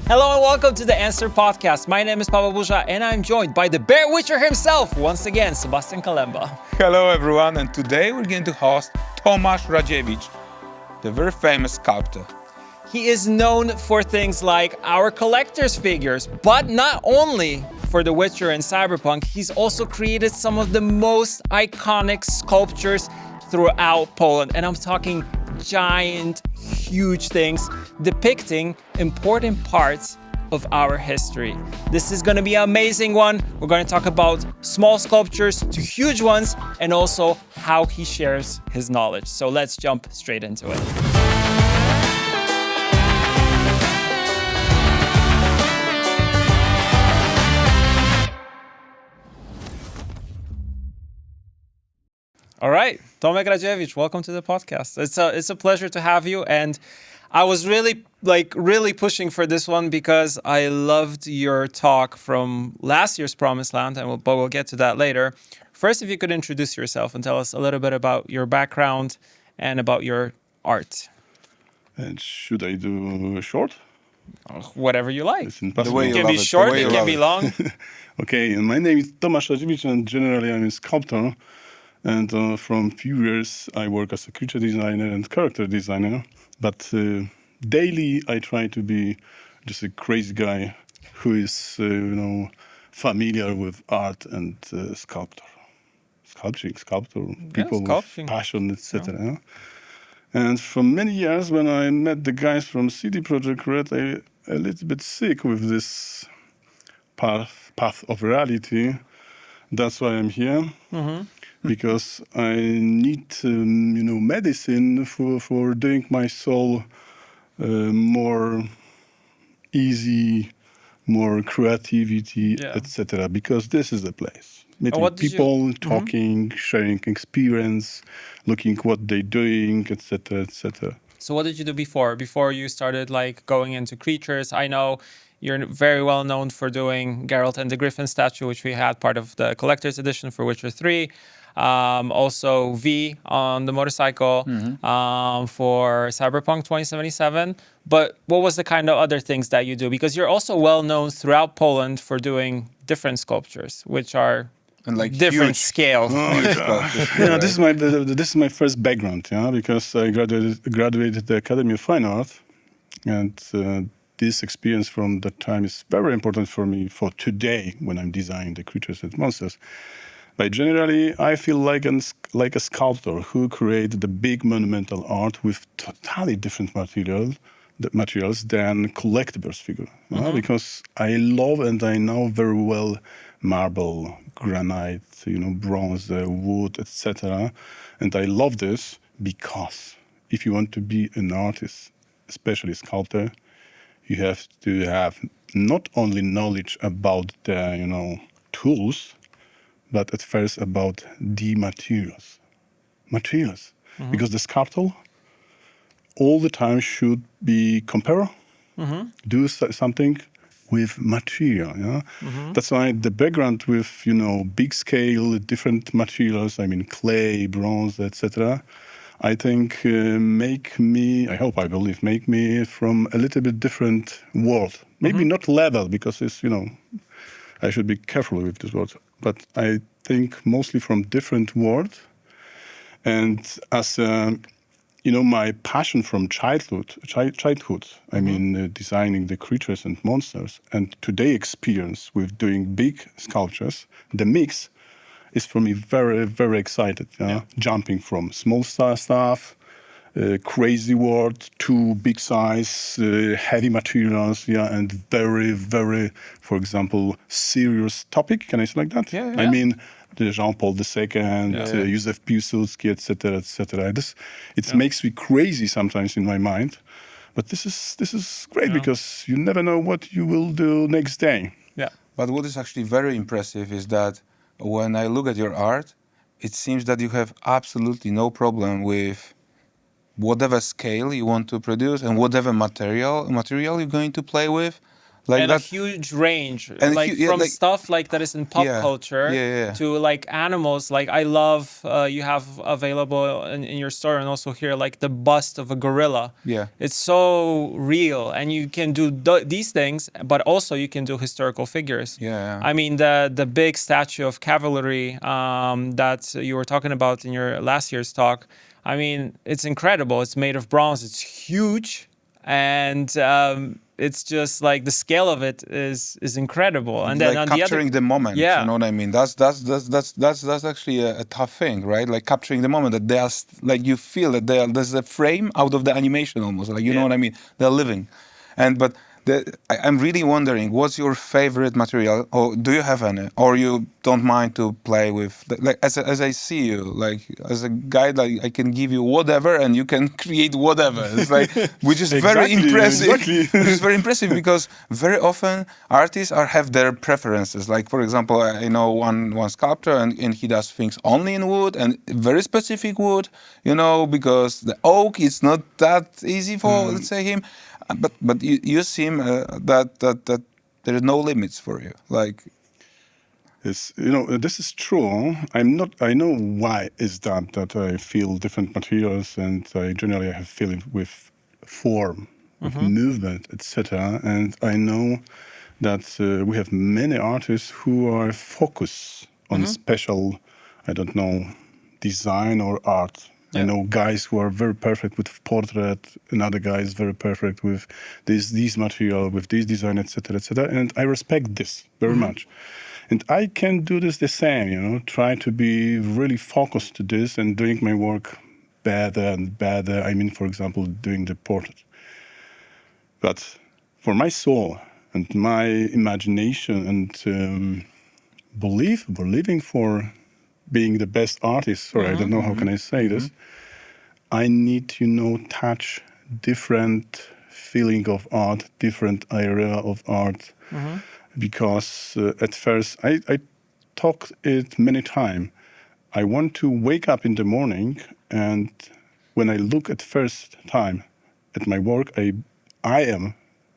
Hello and welcome to the AnsweRED podcast. My name is Paweł Burza and I'm joined by the Bear Witcher himself, once again, Sebastian Kalemba. Hello everyone, and today we're going to host Tomasz Radziewicz, the very famous sculptor. He is known for things like our collector's figures, but not only for The Witcher and Cyberpunk, he's also created some of the most iconic sculptures throughout Poland. And I'm talking giant, huge things depicting important parts of our history. This is going to be an amazing one. We're going to talk about small sculptures to huge ones and also how he shares his knowledge. So let's jump straight into it. All right, Tomasz Radziewicz, welcome to the podcast. It's a pleasure to have you, and I was really pushing for this one because I loved your talk from last year's Promised Land, but we'll get to that later. First, if you could introduce yourself and tell us a little bit about your background and about your art. And should I do short? Whatever you like. It's impossible. It can be short, it can be long. Okay, and my name is Tomasz Radziewicz, and generally I'm a sculptor. And from few years, I work as a creature designer and character designer. But daily, I try to be just a crazy guy who is, familiar with art and sculptor, people with passion, etc. Yeah. And for many years, when I met the guys from CD PROJEKT RED, I a little bit sick with this path of reality. That's why I'm here. Mm-hmm. Because I need, medicine for doing my soul more easy, more creativity, etc. Because this is the place. Meeting people, talking, sharing experience, looking what they're doing, etc., etc. So what did you do before you started going into creatures? I know you're very well known for doing Geralt and the Griffin statue, which we had part of the collector's edition for Witcher 3. Also V on the motorcycle for Cyberpunk 2077. But what was the kind of other things that you do? Because you're also well known throughout Poland for doing different sculptures, which are different scale. Oh, this is my first background, because I graduated the Academy of Fine Art, and this experience from that time is very important for me for today when I'm designing the creatures and monsters. But generally, I feel like a sculptor who created the big monumental art with totally different materials than collectibles figure. Because I love and I know very well marble, granite, bronze, wood, etc. And I love this because if you want to be an artist, especially a sculptor, you have to have not only knowledge about the tools, but at first about the materials. Because the sculptor all the time should be compare, do something with material. That's why the background with big scale, different materials, clay, bronze, etc. I think make me from a little bit different world. Maybe not level, because it's I should be careful with this word. But I think mostly from different world. And as my passion from childhood, designing the creatures and monsters, and today experience with doing big sculptures, the mix is for me very, very excited. Jumping from small stuff, crazy world to big size, heavy materials, and very, very, for example, serious topic. Can I say like that? Yeah. Jean-Paul II, Józef Piłsudski, etc., etc. It makes me crazy sometimes in my mind, but this is great because you never know what you will do next day. Yeah. But what is actually very impressive is that when I look at your art, it seems that you have absolutely no problem with whatever scale you want to produce and whatever material you're going to play with. Like and that, a huge range, and like yeah, from like, stuff like that is in pop yeah, culture yeah. to like animals. Like I love you have available in your store and also here like the bust of a gorilla. Yeah. It's so real, and you can do these things, but also you can do historical figures. Yeah. I mean the big statue of cavalry that you were talking about in your last year's talk. I mean, it's incredible. It's made of bronze. It's huge, and it's just like the scale of it is incredible. And then like on capturing the moment, yeah, you know what I mean? That's actually a tough thing, right? Like capturing the moment, that they are like, you feel that there's a frame out of the animation almost, like, you know what I mean? They're living, but I'm really wondering, what's your favorite material, or do you have any, or you don't mind to play with, like, as I see you, like, as a guy, like, I can give you whatever and you can create whatever. It's like, which is very impressive. Exactly. Which is very impressive, because very often artists have their preferences. Like, for example, I know one sculptor, and he does things only in wood, and very specific wood, you know, because the oak is not that easy for, let's say, him. But you seem that there are no limits for you. Like, It's, you know, this is true. I know why is that I feel different materials, and I generally have feeling with form, with movement, etc. And I know that we have many artists who are focused on special, I don't know, design or art. I know guys who are very perfect with portrait, another guy is very perfect with this material, with this design, etc., etc. And I respect this very much. And I can do this the same, you know, try to be really focused to this and doing my work better and better. I mean, for example, doing the portrait. But for my soul and my imagination and believing for being the best artist, sorry, I don't know how can I say this, I need to, you know, touch different feeling of art, different area of art, because at first, I talked it many times, I want to wake up in the morning, and when I look at first time at my work, I am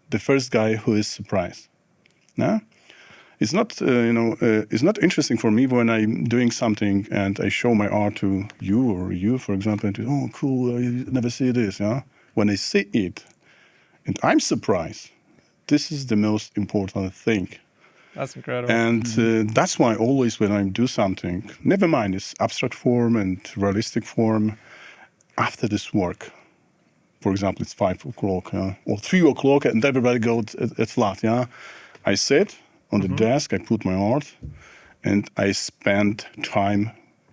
the first guy who is surprised. No? It's not, it's not interesting for me when I'm doing something and I show my art to you, for example, and oh, cool, I never see this, yeah? When I see it and I'm surprised, this is the most important thing. That's incredible. And that's why always when I do something, never mind, it's abstract form and realistic form, after this work, for example, it's 5 o'clock, yeah? Or 3 o'clock and everybody goes at flat, yeah? I sit on the desk, I put my art, and I spend time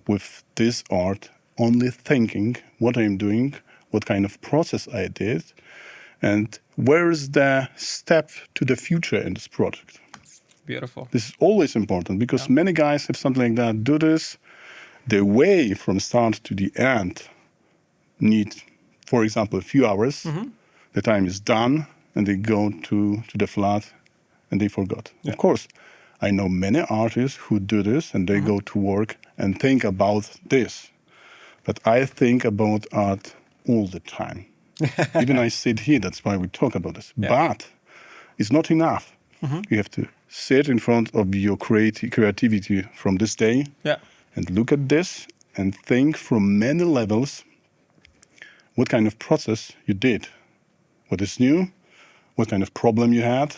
with this art, only thinking what I'm doing, what kind of process I did, and where is the step to the future in this project. Beautiful. This is always important, because many guys have something like that, do this, the way from start to the end need, for example, a few hours, the time is done, and they go to the flat, and they forgot. Yeah. Of course, I know many artists who do this and they go to work and think about this. But I think about art all the time. Even I sit here, that's why we talk about this. Yeah. But it's not enough. You have to sit in front of your creativity from this day and look at this and think from many levels what kind of process you did. What is new, what kind of problem you had,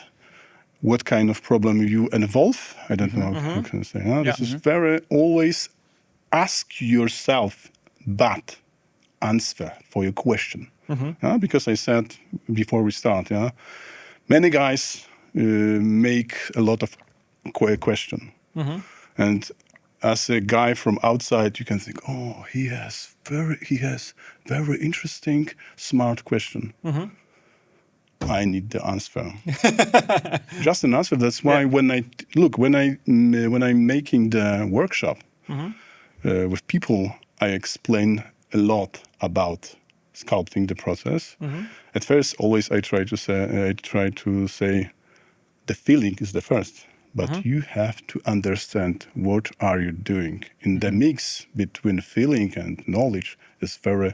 what kind of problem you involve. I don't know how can I say. This is very, always ask yourself that answer for your question. Because I said before we start, many guys make a lot of question. And as a guy from outside, you can think, oh, he has very interesting, smart question. I need the answer. Just an answer. That's why when I'm making the workshop with people, I explain a lot about sculpting the process. At first, always I try to say, the feeling is the first, but you have to understand what are you doing. In the mix between feeling and knowledge is very,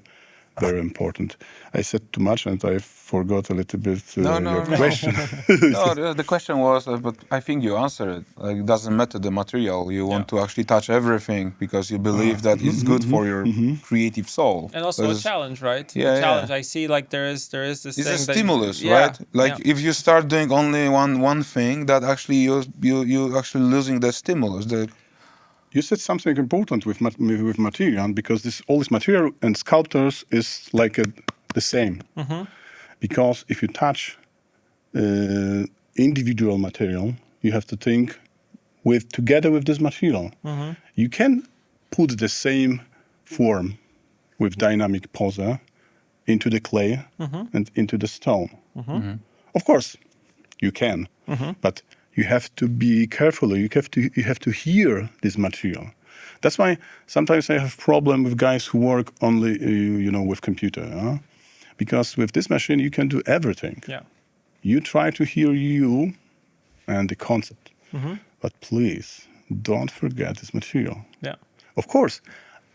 very important. I said too much and I forgot a little bit No, your question. No, the question was, but I think you answered it. Like, it doesn't matter the material. You want to actually touch everything because you believe that it's good for your creative soul. And also a challenge, right? Yeah, a challenge. yeah. I see like there is this It's thing a that stimulus, yeah, right? Like if you start doing only one thing, that actually you actually losing the stimulus. You said something important with material, because all this material and sculptors is like the same. Because if you touch individual material, you have to think together with this material. You can put the same form with dynamic poser into the clay and into the stone. Of course, you can, but you have to be careful. You have to hear this material. That's why sometimes I have problem with guys who work only, with computer, because with this machine you can do everything. Yeah. You try to hear you and the concept, but please don't forget this material. Yeah. Of course,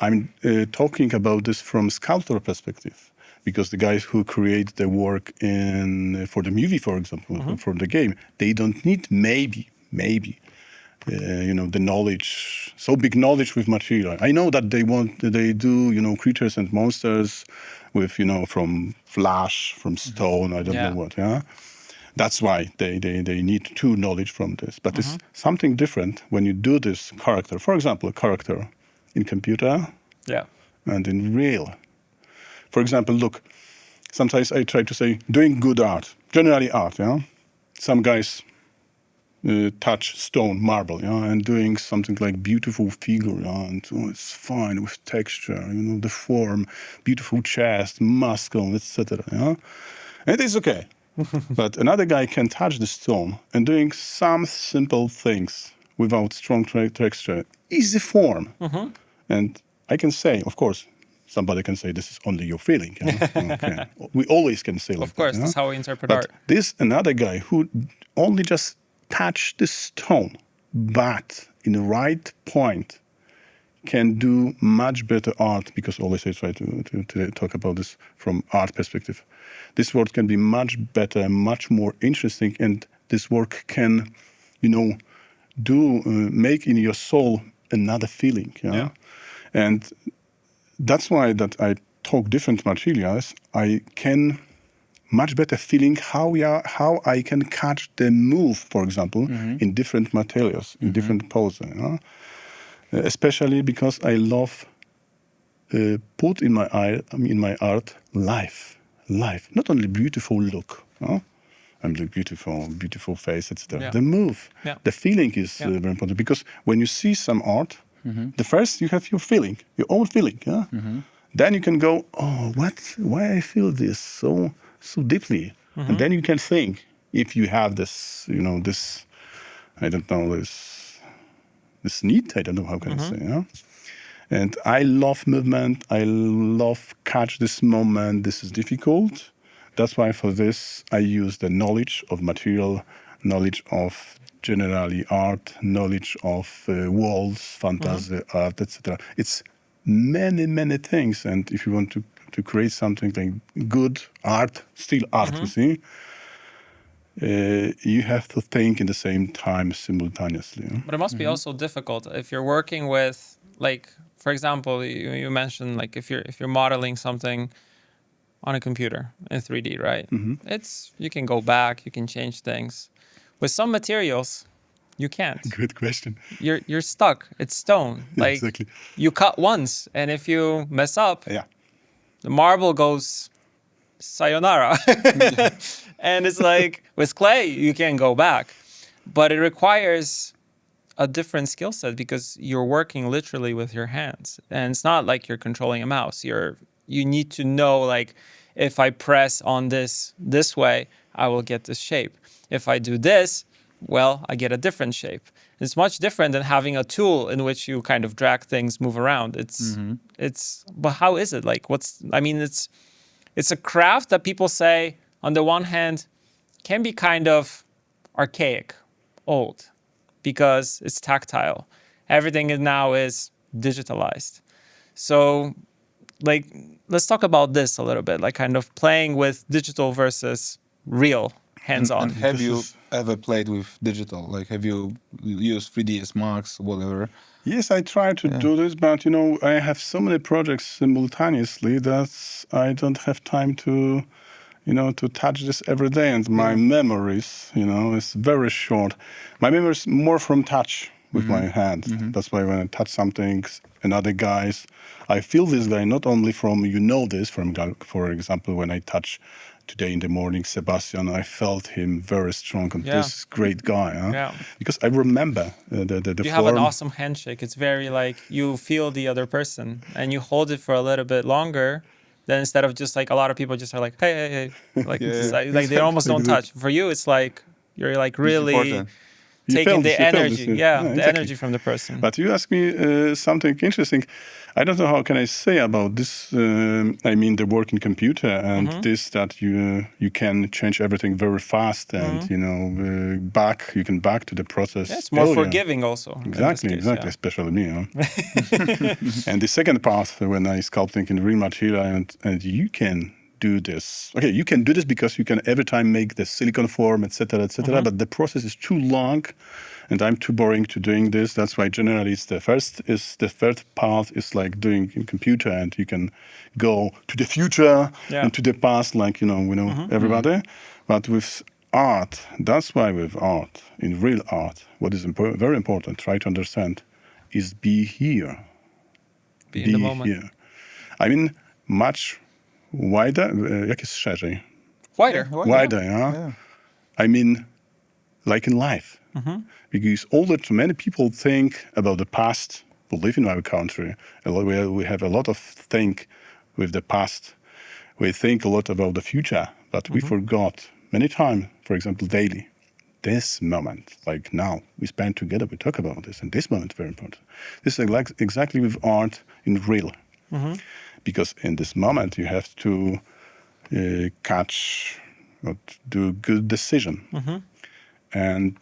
I'm talking about this from sculptor perspective, because the guys who create the work for the movie, for example, for the game, they don't need maybe the knowledge, so big knowledge with material. I know that they do creatures and monsters with from flash, from stone, I don't know what. Yeah, that's why they need true knowledge from this. But it's something different when you do this character. For example, a character in computer, and in real. For example, look, sometimes I try to say doing good art, generally art. Yeah, some guys touch stone, marble, and doing something like beautiful figure, and it's fine with texture, the form, beautiful chest, muscle, etc. Yeah, and it's okay. But another guy can touch the stone and doing some simple things without strong texture, easy form, and I can say, of course, somebody can say this is only your feeling. Okay. We always can say like that. Of course, that's how we interpret art. This another guy who only just touch the stone, but in the right point, can do much better art, because always I try to talk about this from art perspective. This work can be much better, much more interesting, and this work can, make in your soul another feeling. And that's why that I talk different materials. I can much better feeling how I can catch the move, for example, in different materials, in different poses. Especially because I love put in my art life, not only beautiful look. I'm like beautiful face, etc. Yeah. The move, Yeah. the feeling is very important, because when you see some art, the first you have your feeling, your own feeling. Then you can go, oh, why I feel this so deeply, and then you can think, if you have this, this, I don't know, this need, I don't know how can I say, And I love movement. I love catch this moment. This is difficult. That's why for this I use the knowledge of material, knowledge of generally art, knowledge of walls, fantasy art, etc. It's many things. And if you want to create something like good art, still art, you see, you have to think in the same time simultaneously. But it must be also difficult if you're working with, like, for example, you mentioned like if you're modeling something on a computer in 3D, right? You can go back, you can change things. With some materials, you can't. Good question. You're stuck. It's stone. Like exactly. You cut once, and if you mess up, the marble goes sayonara. And it's like with clay, you can't go back. But it requires a different skill set, because you're working literally with your hands. And it's not like you're controlling a mouse. You need to know, like, if I press on this way, I will get this shape. If I do this, well, I get a different shape. It's much different than having a tool in which you kind of drag things, move around. But how is it? Like, it's a craft that people say, on the one hand, can be kind of archaic, old, because it's tactile. Everything now is digitalized. So like, let's talk about this a little bit, like kind of playing with digital versus real hands-on. And have you ever played with digital? Like, have you used 3ds Max, whatever? Yes, I try to do this, but I have so many projects simultaneously that I don't have time to, to touch this every day. And my memories, is very short. My memory is more from touch with my hand. That's why when I touch something, another guys, I feel this guy not only from this, from for example, when I touch today in the morning, Sebastian, I felt him very strong and this great guy. Huh? Because I remember the You form. have an awesome handshake. It's very like you feel the other person and you hold it for a little bit longer. Then instead of just like a lot of people just are like, hey, like, like they almost don't touch. For you, it's like you're like really taking the energy, the energy from the person. But you asked me something interesting. I don't know how can I say about this. I mean, the working computer and this that you can change everything very fast and you can back to the process. Yeah, it's more forgiving also. Exactly, especially me. And the second part when I sculpting in real material and you can do this. Okay, you can do this because you can every time make the silicone form, etc., etc. But the process is too long, and I'm too boring to doing this. That's why generally it's the third part is like doing in computer, and you can go to the future and to the past, like everybody. But with art, that's why with art, in real art, what is very important, try to understand, is be here. Be in the moment. Here. I mean, much wider, jak jest szerzej? Wider, yeah. I mean, like in life. Because many people think about the past. We live in our country. We have a lot of think with the past. We think a lot about the future, but we forgot many times, for example, daily. This moment, like now, we spend together, we talk about this, and this moment is very important. This is exactly with art in real. Because in this moment, you have to do good decision. And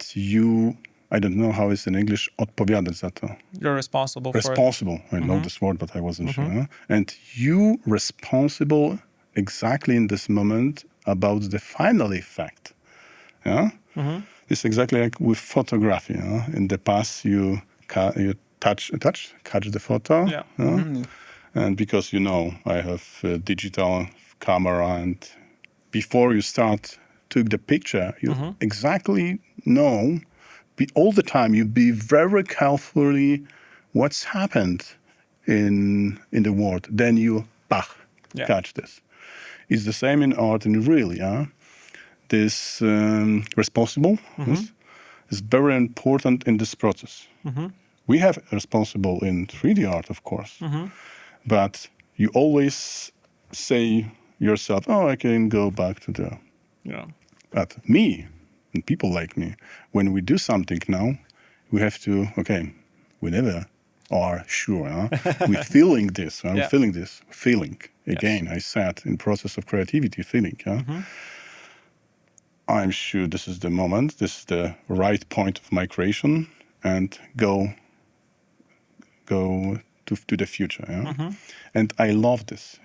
I don't know how it's in English, odpowiadać za to. You're responsible for it. Responsible. I know this word, but I wasn't sure. And you responsible exactly in this moment about the final effect. Yeah? It's exactly like with photography. In the past, you catch the photo. And because I have a digital camera, and before you took the picture, you exactly know, all the time, you be very carefully what's happened in the world. Then you, catch this. It's the same in art and really, This responsible is very important in this process. We have responsible in 3D art, of course. But you always say yourself, I can go back to there. But me, and people like me, when we do something now, we have to, we never are sure. We're feeling this, we're feeling this. Feeling. Again, I said, in process of creativity, feeling. I'm sure this is the moment, this is the right point of my creation, and go to the future. And I love this,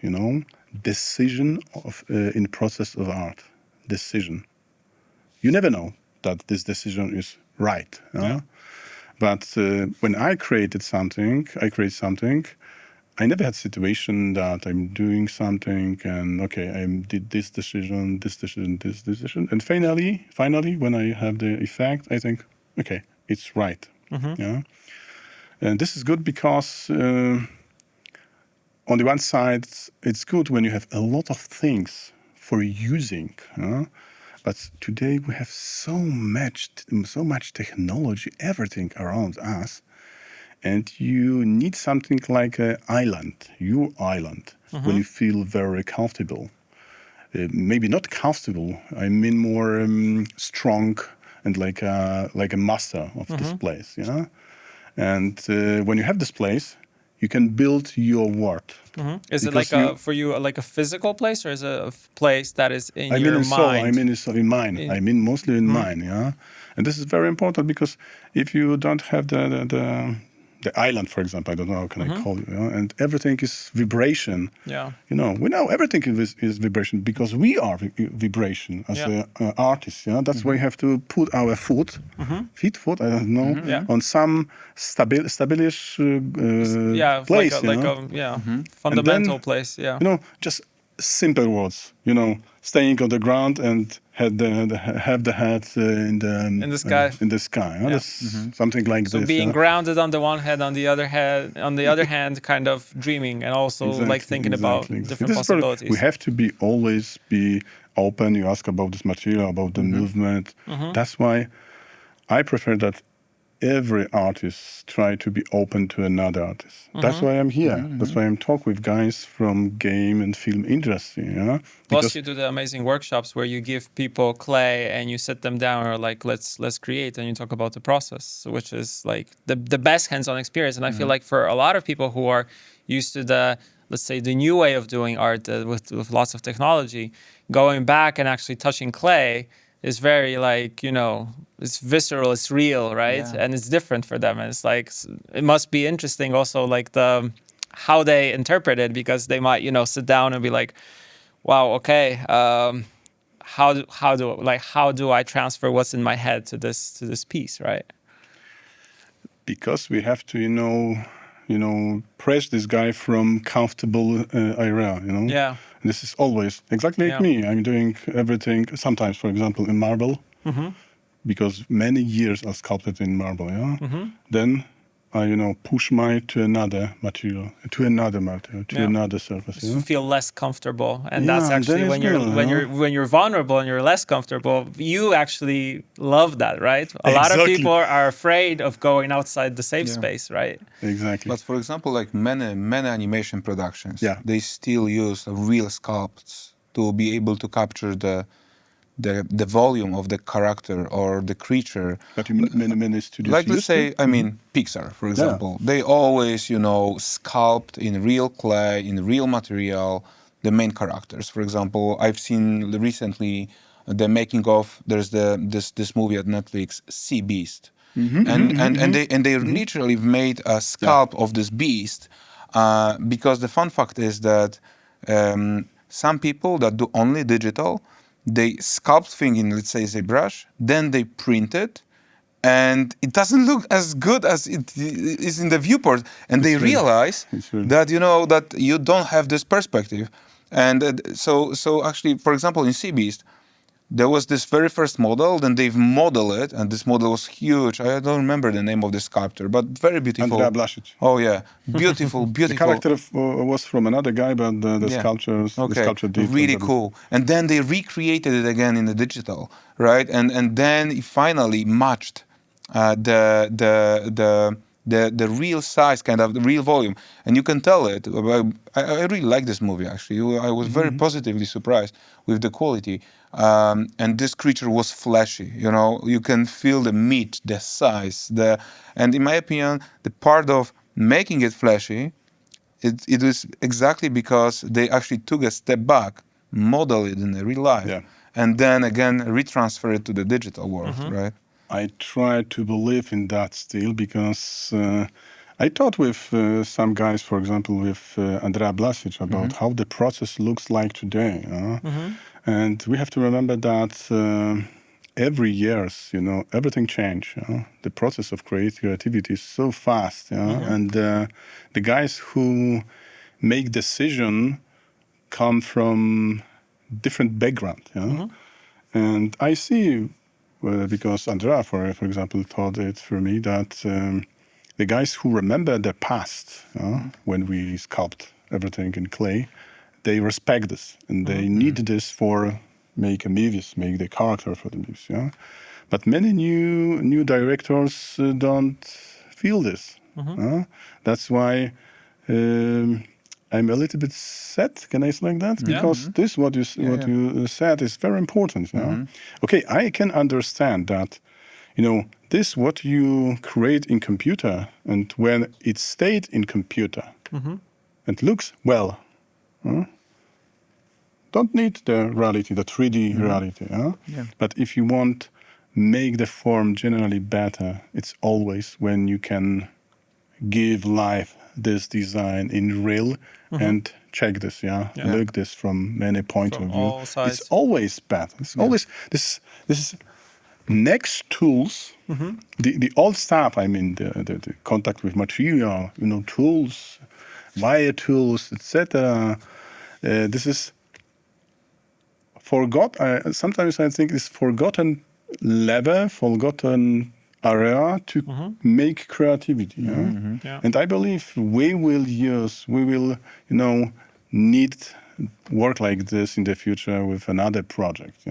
decision in process of art. Decision. You never know that this decision is right. But when I create something, I never had situation that I'm doing something and I did this decision, and finally, when I have the effect, I think, it's right. And this is good because on the one side, it's good when you have a lot of things for using. But today we have so much technology, everything around us, and you need something like an island, your island, when you feel very comfortable. Maybe not comfortable. I mean more strong and like a master of this place. And when you have this place, you can build your world. Is it like for you like a physical place, or is it a place that is in your mind? I mean it's in mind. I mean mostly in mind. And this is very important because if you don't have the island, for example, I don't know how can I call it, you know? And everything is vibration. Yeah. You know, we know everything is vibration because we are vibration as an artist. Yeah, that's why we have to put our foot, I don't know, on some established place. Fundamental place. Yeah. You know, just simple words. You know, staying on the ground and have the head in the sky. In the sky. Yeah? That's something like so this. being grounded on the one hand, on the other hand, kind of dreaming and also like thinking about different possibilities. We have to always be open. You ask about this material, about the movement. That's why I prefer that every artist try to be open to another artist. That's why I'm here. That's why I'm talking with guys from game and film industry. Yeah? Plus, you do the amazing workshops where you give people clay and you sit them down or like let's create, and you talk about the process, which is like the best hands-on experience. And I feel like for a lot of people who are used to the, let's say, the new way of doing art with lots of technology, going back and actually touching clay is very like, you know, it's visceral, it's real, right? And it's different for them. And it's like, it must be interesting also like how they interpret it, because they might, you know, sit down and be like, wow, okay, how do I transfer what's in my head to this piece, right? Because we have to, you know, press this guy from comfortable area, you know? Yeah. This is always exactly like me. I'm doing everything, sometimes, for example, in marble, because many years I sculpted in marble, Then I, you know, push to another material, to another surface. You feel less comfortable, and that's actually when you're vulnerable and you're less comfortable. You actually love that, right? A lot of people are afraid of going outside the safe space, right? Exactly. But for example, like many animation productions, they still use real sculpts to be able to capture the volume of the character or the creature. But many studios like, let's say, I mean, Pixar, for example, they always, you know, sculpt in real clay, in real material, the main characters. For example, I've seen recently the making of, there's this movie at Netflix, Sea Beast. And they literally made a sculpt of this beast, because the fun fact is that some people that do only digital, they sculpt thing in, let's say, ZBrush, then they print it, and it doesn't look as good as it is in the viewport. And they realize that, you know, that you don't have this perspective. And so actually, for example, in Sea Beast, there was this very first model, then they've modeled it, and this model was huge. I don't remember the name of the sculptor, but very beautiful. Andrea Blasic. Oh yeah, beautiful. The character was from another guy, but the sculpture did. Really cool. And then they recreated it again in the digital, right? And then it finally matched the real size, kind of the real volume, and you can tell it. I really like this movie actually. I was very positively surprised with the quality. And this creature was fleshy, you know, you can feel the meat, the size, and in my opinion, the part of making it fleshy, it was exactly because they actually took a step back, model it in the real life, and then again retransfer it to the digital world, right? I try to believe in that still, because I talked with some guys, for example, with Andrea Blasic about how the process looks like today. And we have to remember that every year, you know, everything changes. You know? The process of creativity is so fast. You know? And the guys who make decision come from different background. You know? And I see, because Andrea, for example, taught it for me, that the guys who remember their past, when we sculpt everything in clay, they respect this, and they need this for make movies, make the character for the movies. Yeah, but many new directors don't feel this. That's why I'm a little bit sad. Can I say like that? Because this what you said is very important. Okay, I can understand that. You know, this what you create in computer, and when it stayed in computer, and looks well. Don't need the reality, the 3D reality. But if you want make the form generally better, it's always when you can give life this design in real and check this, look this from many points From of view. all sides. It's always bad. It's always this is next tools, the old stuff. I mean, the contact with material, tools, wire tools, etc. This is sometimes I think it's forgotten level, forgotten area to make creativity. Yeah. And I believe we will need work like this in the future with another project.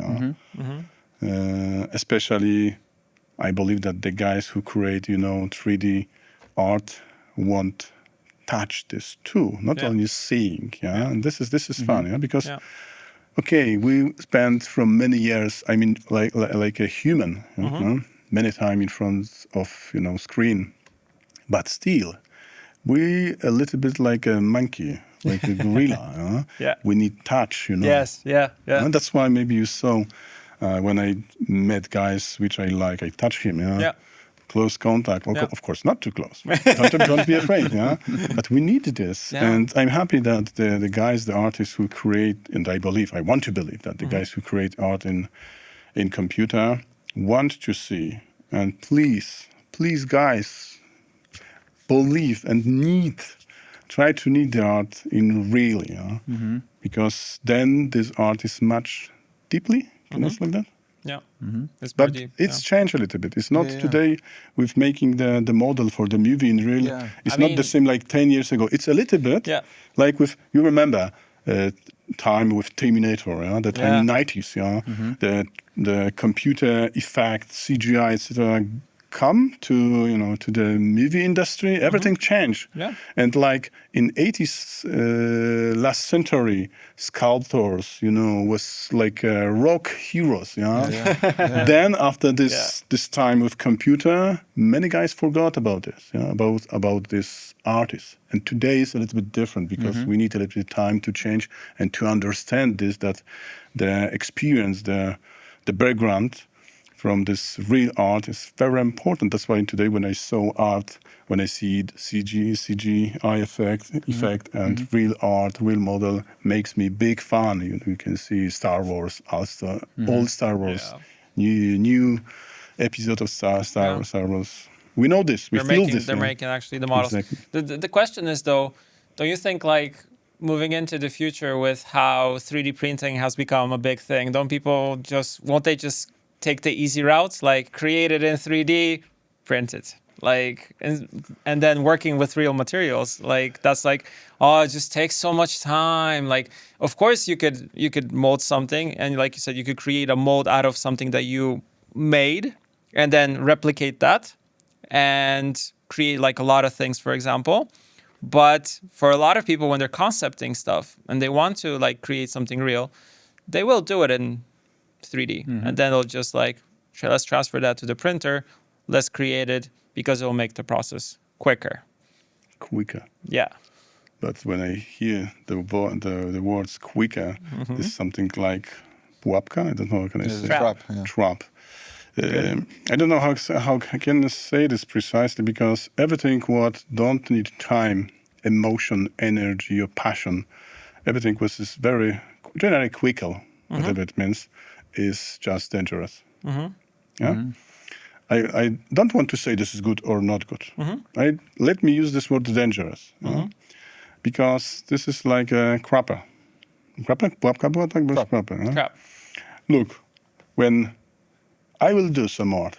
Especially, I believe that the guys who create 3D art won't touch this too, not only seeing. And this is fun, because. Okay, we spent from many years. I mean, like a human, many time in front of screen, but still, we a little bit like a monkey, like a gorilla. We need touch, Yes, yeah. And that's why maybe you saw when I met guys which I like, I touch him. Close contact. Well, of course, not too close. Don't be afraid. But we need this, and I'm happy that the guys, the artists who create, and I want to believe that the guys who create art in computer want to see. And please, guys, believe and try to need the art in real, because then this art is much deeply. Can I say like that? Yeah, but it's changed a little bit. It's not today with making the model for the movie in real. Yeah. It's not the same like 10 years ago. It's a little bit like with, you remember, time with Terminator, the time 90s, the computer effect, CGI, etc. come to the movie industry, everything changed. And like in 80s last century, sculptors, was like rock heroes. Then after this time with computer, many guys forgot about this, about this artist. And today is a little bit different because we need a little bit of time to change and to understand this, that the experience, the background from this real art is very important. That's why today when I saw art, when I see CGI effect and real art, real model, makes me big fan. You can see Star Wars, also old Star Wars, new episode of Star Wars. We know this. We feel this. They're making actually the models. Exactly. The question is though, don't you think like moving into the future with how 3D printing has become a big thing, won't they just take the easy routes, like create it in 3D, print it, like, and then working with real materials, like that's like, it just takes so much time. Like, of course you could mold something, and like you said, you could create a mold out of something that you made, and then replicate that, and create like a lot of things, for example. But for a lot of people, when they're concepting stuff and they want to like create something real, they will do it in 3D, and then they'll just like, let's transfer that to the printer, let's create it, because it will make the process quicker. Yeah. But when I hear the words quicker, it's something like pułapka. I don't know how can I say. Trap. I don't know how can I say this precisely, because everything what don't need time, emotion, energy, or passion, everything was is very generally quicker, whatever it means, is just dangerous. I don't want to say this is good or not good. Let me use this word dangerous, because this is like a crapper. Crap. Look, when I will do some art,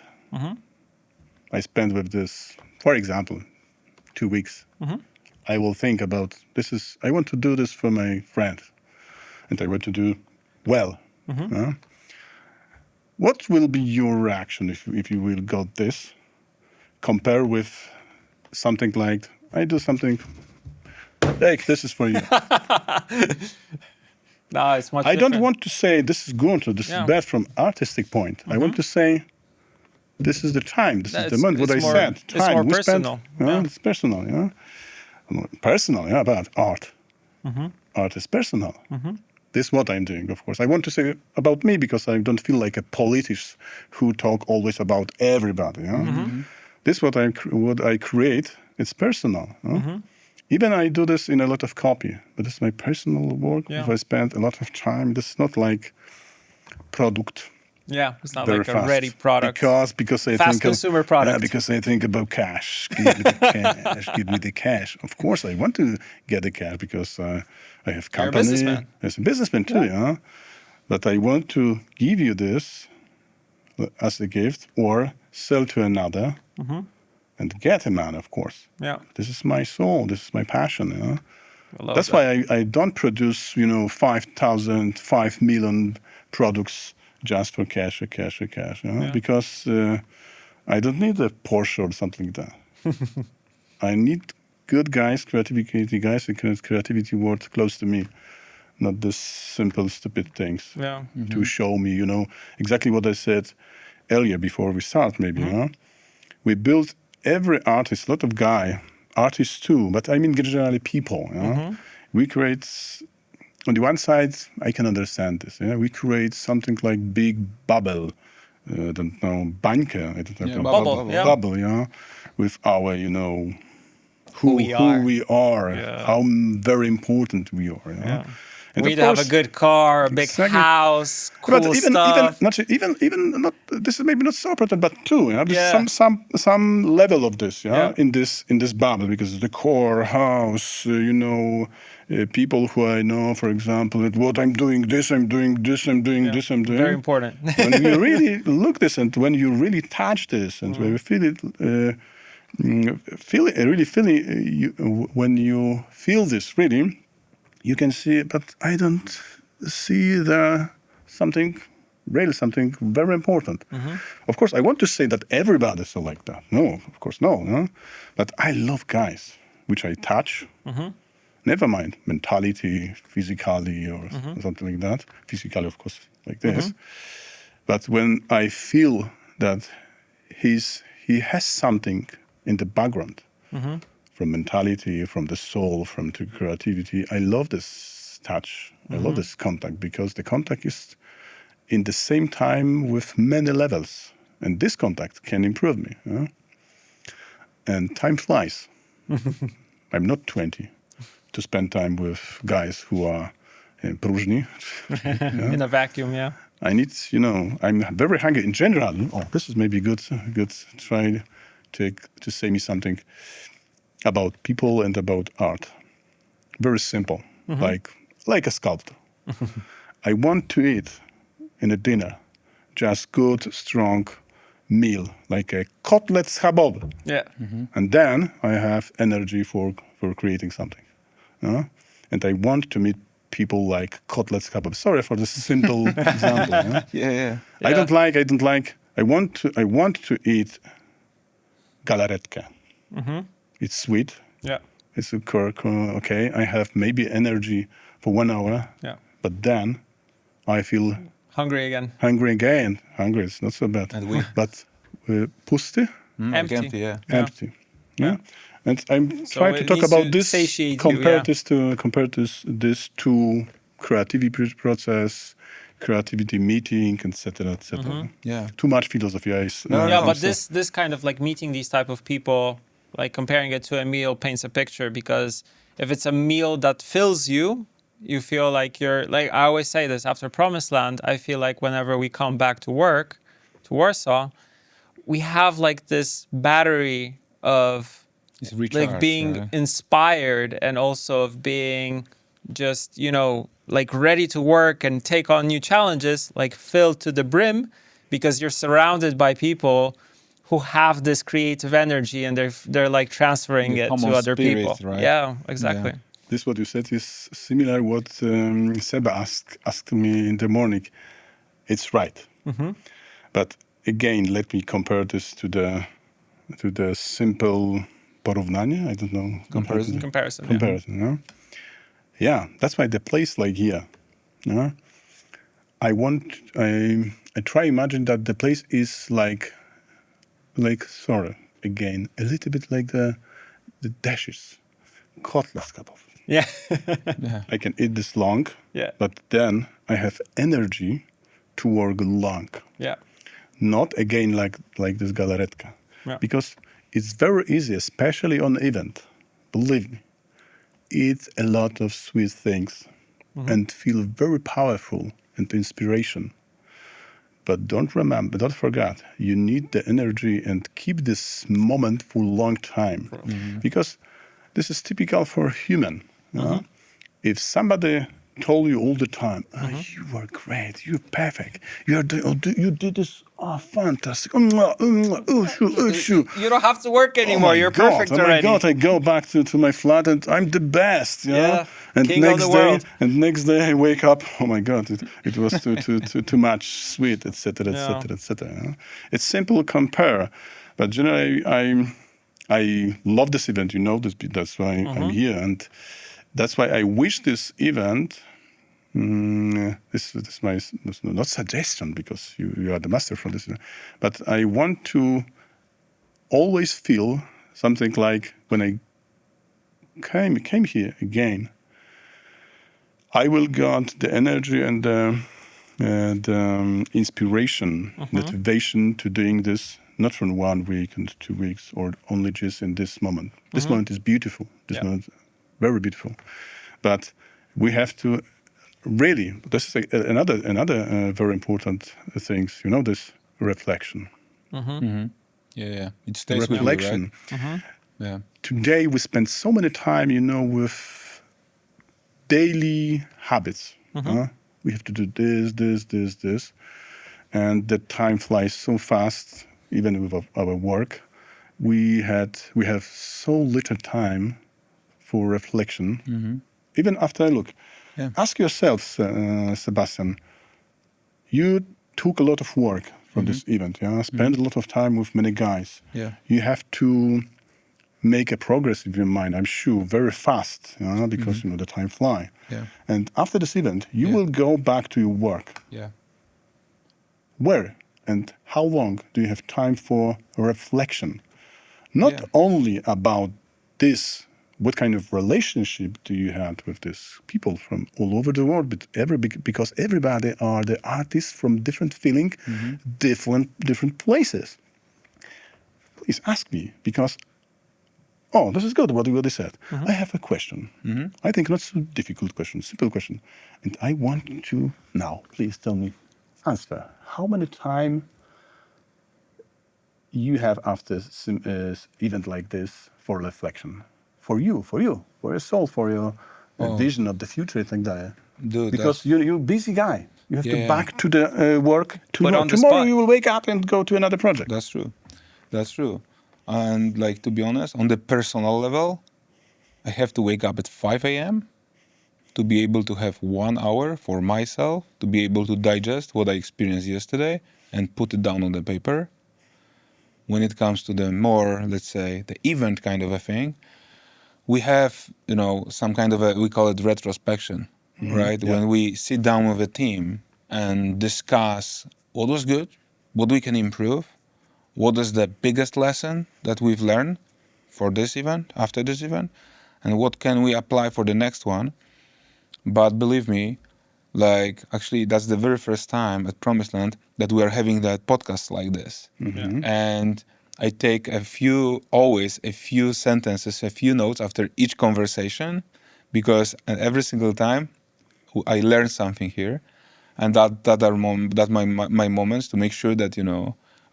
I spend with this, for example, 2 weeks. I will think about I want to do this for my friend, and I want to do well. What will be your reaction if you will got this? Compare with something like, I do something, like this is for you. No, it's much I don't different. want to say this is good or this is bad from artistic point. I want to say this is the time, this is the moment, what I said. Time. It's more we personal. Spent, It's personal, Personal, about art. Art is personal. This is what I'm doing, of course. I want to say about me because I don't feel like a politician who talk always about everybody. This what I create It's personal. Even I do this in a lot of copy, but it's my personal work. Yeah. If I spend a lot of time, this is not like product. Yeah, it's not Very like a fast. ready product. Because I Fast think consumer product. because I think about cash. Give me the cash. Give me the cash. Of course, I want to get the cash because I have company. You're a businessman. As a businessman too, yeah. But I want to give you this as a gift, or sell to another, and get a man. Of course. Yeah. This is my soul. This is my passion. Yeah. I love That's that. why I don't produce 5,000, 5 million products just for cash, because I don't need a Porsche or something like that. I need good guys, creativity guys, and creativity world close to me, not this simple, stupid things to show me, exactly what I said earlier before we start, maybe. We build every artist, a lot of artists too, but I mean generally people. We create. On the one side, I can understand this. Yeah? We create something like big bubble, I don't know, bańkę, I don't know, bubble, yeah, with our, who we are, how very important we are. Yeah. And We of need to have course- a good car, a big Exactly. house, cool but even stuff. not this is maybe not so important, but too, Yeah. some level of this, Yeah. in this bubble, because the core house, people who I know, for example, that what I'm doing this, I'm doing this, I'm doing this, I'm doing. Very important. When you really look this, and when you really touch this, and when you feel it, when you feel this really, you can see. But I don't see there something very important. Of course, I want to say that everybody's so like that. No, of course, no. But I love guys which I touch. Never mind mentality, physically, or something like that. Physically, of course, like this. But when I feel that he has something in the background, from mentality, from the soul, from the creativity, I love this touch. I love this contact, because the contact is in the same time with many levels, and this contact can improve me. And time flies. I'm not 20 to spend time with guys who are próżni. In a vacuum, yeah. I need, I'm very hungry in general. Oh, this is maybe good. Try to say me something about people and about art. Very simple, like a sculptor. I want to eat in a dinner just good, strong meal, like a kotlet schabowy. Yeah. And then I have energy for creating something. And I want to meet people like kotlet schabowy. Sorry for this simple example. Yeah. I don't like. I want to eat galaretkę. It's sweet. Yeah. It's okay. I have maybe energy for 1 hour. Yeah. But then I feel Hungry again. hungry again. Hungry is not so bad. And weak. But pusty, Empty. Empty, yeah. empty. Yeah. And I'm So trying to it talk needs about to this. satiate you, Compare yeah. this to creativity process, creativity meeting, etc., etc. Yeah. Too much philosophy. Yeah, but this kind of like meeting these type of people, like comparing it to a meal paints a picture, because if it's a meal that fills you, you feel like you're, like I always say this, after Promised Land, I feel like whenever we come back to work, to Warsaw, we have like this battery of It's recharged, like being inspired, and also of being just, like ready to work and take on new challenges, like filled to the brim, because you're surrounded by people who have this creative energy, and they're like transferring The it to common other spirit, people. right? Yeah, exactly. Yeah. This what you said is similar what Seba asked me in the morning. It's right. But again, let me compare this to the simple porównanie. I don't know. Comparison. Comparison. No? Yeah, that's why the place like here. No? I try imagine that the place is like sorry, again, a little bit like the dishes. Kotlet schabowy. Yeah. I can eat this long, Yeah. but then I have energy to work long. Yeah. Not again like this galaretka. Yeah. Because it's very easy, especially on event. Believe me, eat a lot of sweet things and feel very powerful and inspiration. But don't forget, you need the energy and keep this moment for a long time. Because this is typical for human. You know? If somebody told you all the time, you are great, you're perfect, you did this, fantastic, You don't have to work anymore. You're perfect already. Oh my God, I go back to my flat and I'm the best, you know? And king of the world. next day I wake up, oh my God, it was too much sweet, etc., etc., etc. It's simple to compare, but generally I love this event, you know this, that's why I'm here, and that's why I wish this event. This is not suggestion, because you are the master from this, but I want to always feel something like when I came here again, I will get the energy and the inspiration, motivation to doing this, not from 1 week and 2 weeks, or only just in this moment. This moment is beautiful. This moment, very beautiful. But we have to really, this is another very important thing, you know, this reflection. Yeah. It stays Reflection. with you, right? Yeah. Today we spend so many time, you know, with daily habits. We have to do this, and the time flies so fast. Even with our work, we have so little time for reflection. Even after I look, ask yourself, Sebastian. You took a lot of work from this event. Spend a lot of time with many guys. You have to make a progress in your mind, I'm sure, very fast, because you know the time fly. And after this event, you will go back to your work. Where and how long do you have time for reflection? Not only about this, what kind of relationship do you have with these people from all over the world, but because everybody are the artists from different feeling, different places. Please ask me, because this is good, what you said. I have a question. I think not so difficult question, simple question. And I want to now, please tell me, answer. How many time you have after event like this for reflection? For you, for your soul, for your vision of the future, things like that. Dude, because you're a busy guy. You have to back to the work tomorrow. the Tomorrow spot. you will wake up and go to another project. That's true. And like, to be honest, on the personal level, I have to wake up at 5 a.m. to be able to have 1 hour for myself, to be able to digest what I experienced yesterday and put it down on the paper. When it comes to the more, let's say, the event kind of a thing, we have, some kind of we call it retrospection, right? Yeah. When we sit down with a team and discuss what was good, what we can improve, what is the biggest lesson that we've learned for this event, after this event, and what can we apply for the next one. But believe me, actually, that's the very first time at Promised Land that we are having that podcast like this. And I take a few sentences, a few notes after each conversation, because every single time I learn something here, and that are my moments to make sure that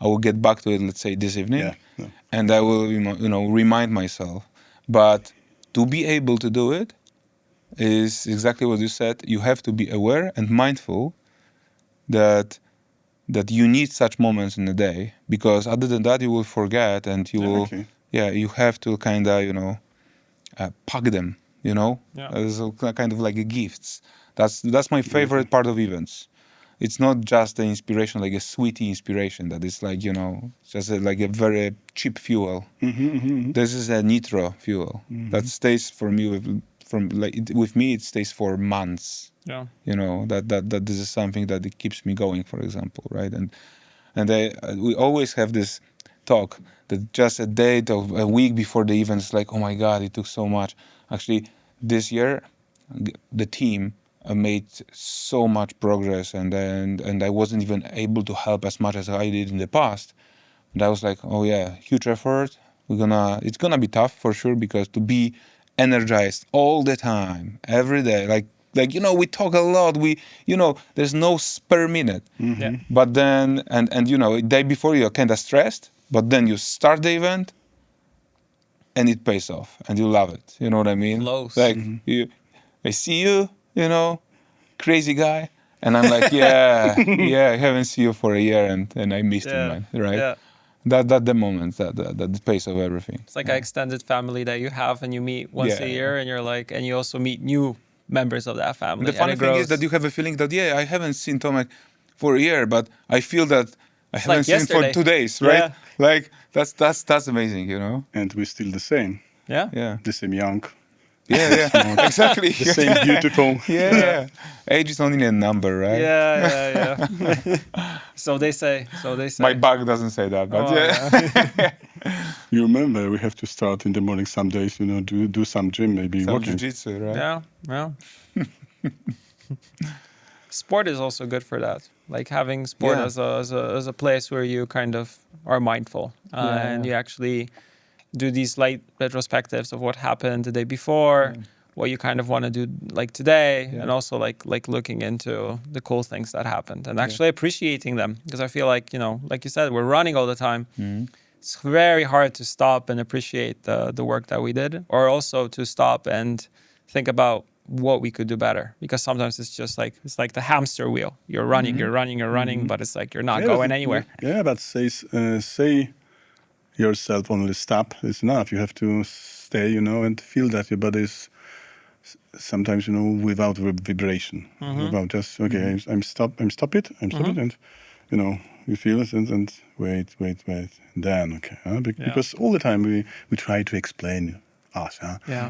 I will get back to it. Let's say this evening, and I will remind myself. But to be able to do it is exactly what you said. You have to be aware and mindful that you need such moments in the day, because other than that you will forget, and you have to kind of pack them, as a kind of like a gifts. That's my favorite part of events. It's not just the inspiration, like a sweetie inspiration that is like just like a very cheap fuel. This is a nitro fuel that stays for me with me. It stays for months. That this is something that it keeps me going, for example, right? And we always have this talk that just a date of a week before the event is like, oh my God, it took so much. Actually, this year the team made so much progress, and I wasn't even able to help as much as I did in the past. And I was like, oh yeah, huge effort. It's gonna be tough for sure, because to be energized all the time, every day, like we talk a lot. There's no spare minute. Yeah. But then, and day before you're kind of stressed, but then you start the event, and it pays off, and you love it. You know what I mean? Flows. Like I see you, crazy guy, and I'm like, yeah, I haven't seen you for a year, and I missed you, man, right? Yeah. That the moment, that the pace of everything. It's like an extended family that you have, and you meet once a year, and you're like, and you also meet new members of that family. And the funny thing is that you have a feeling that, I haven't seen Tomek for a year, but I feel that I haven't seen him for 2 days, right? Yeah. Like that's amazing, And we're still the same. Yeah. Yeah. The same young. Yeah. Exactly. The same beautiful. Yeah. Age is only a number, right? Yeah. So they say. My bug doesn't say that, but You remember, we have to start in the morning some days, do some gym, maybe Some walking. jiu-jitsu, right? Yeah. Sport is also good for that. Like having sport as a place where you kind of are mindful and you actually do these light retrospectives of what happened the day before, what you kind of want to do like today, and also like looking into the cool things that happened and actually appreciating them. Because I feel like, like you said, we're running all the time. It's very hard to stop and appreciate the work that we did, or also to stop and think about what we could do better, because sometimes it's just like the hamster wheel. You're running, but it's like you're not going anywhere. Yeah, but say yourself only stop is enough. You have to stay, and feel that your body is sometimes, without vibration, without just I'm stop it, and you feel it and wait, then because all the time we try to explain us,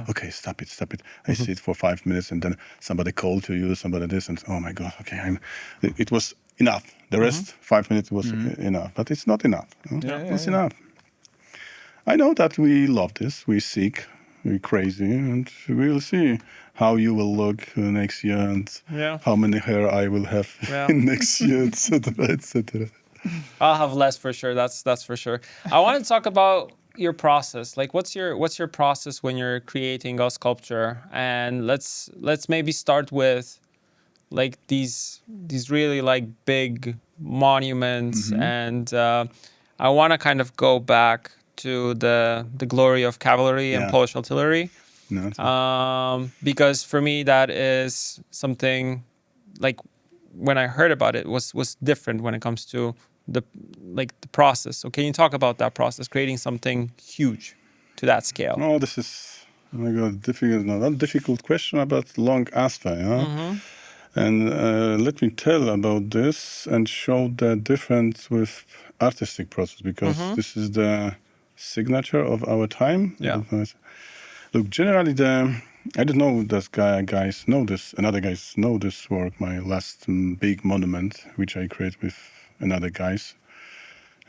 okay, stop it. I sit for 5 minutes, and then somebody called to you, somebody this, and oh my god, okay, it was enough. The rest 5 minutes was enough, but it's not enough. It's enough. I know that we love this, we seek, we're crazy, and we'll see how you will look next year, and how many hair I will have next year, etc. I'll have less for sure. That's for sure. I want to talk about your process. Like, what's your process when you're creating a sculpture? And let's maybe start with like these really like big monuments, and I want to kind of go back to the glory of cavalry and Polish artillery, because for me that is something like when I heard about it was different when it comes to the process. So can you talk about that process, creating something huge to that scale? Oh, this is difficult question, but long answer. And let me tell about this and show the difference with artistic process, because this is the signature of our time. Look, generally I don't know that guys know this, and other guys know this work, my last big monument, which I create with another guys.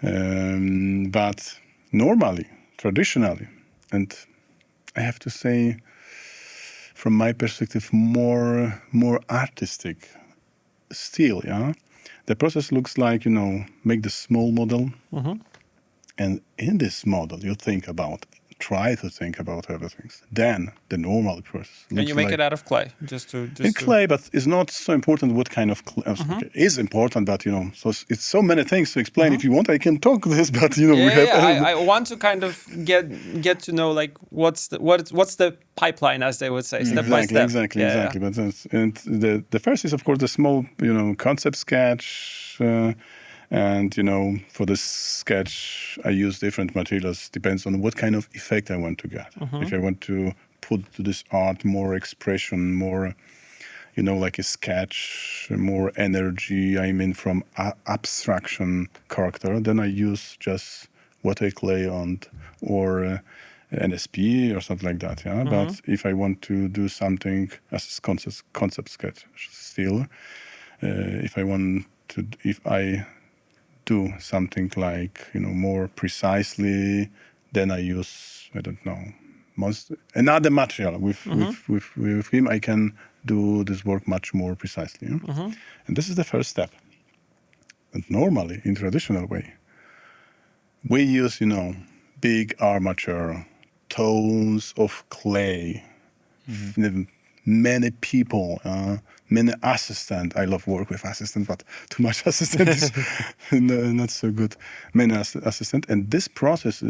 But normally, traditionally, and I have to say, from my perspective, more artistic still, the process looks like, make the small model, and in this model you try to think about everything. Then the normal process. And you make it out of clay, clay, but it's not so important what kind of clay. Okay, is important, but so it's so many things to explain. If you want, I can talk this, but we have. I want to kind of get to know like what's the pipeline, as they would say, step by step. Exactly. But and the first is of course the small concept sketch. And, for this sketch, I use different materials. Depends on what kind of effect I want to get. If I want to put to this art more expression, more, like a sketch, more energy, from abstraction character, then I use just water clay or NSP or something like that. But if I want to do something as a concept sketch still, if I do something like more precisely, then I use another material. With him I can do this work much more precisely. And this is the first step. And normally in traditional way we use big armature, tons of clay, many people, many assistants. I love work with assistants, but too much assistant is not so good. Many assistants, and this process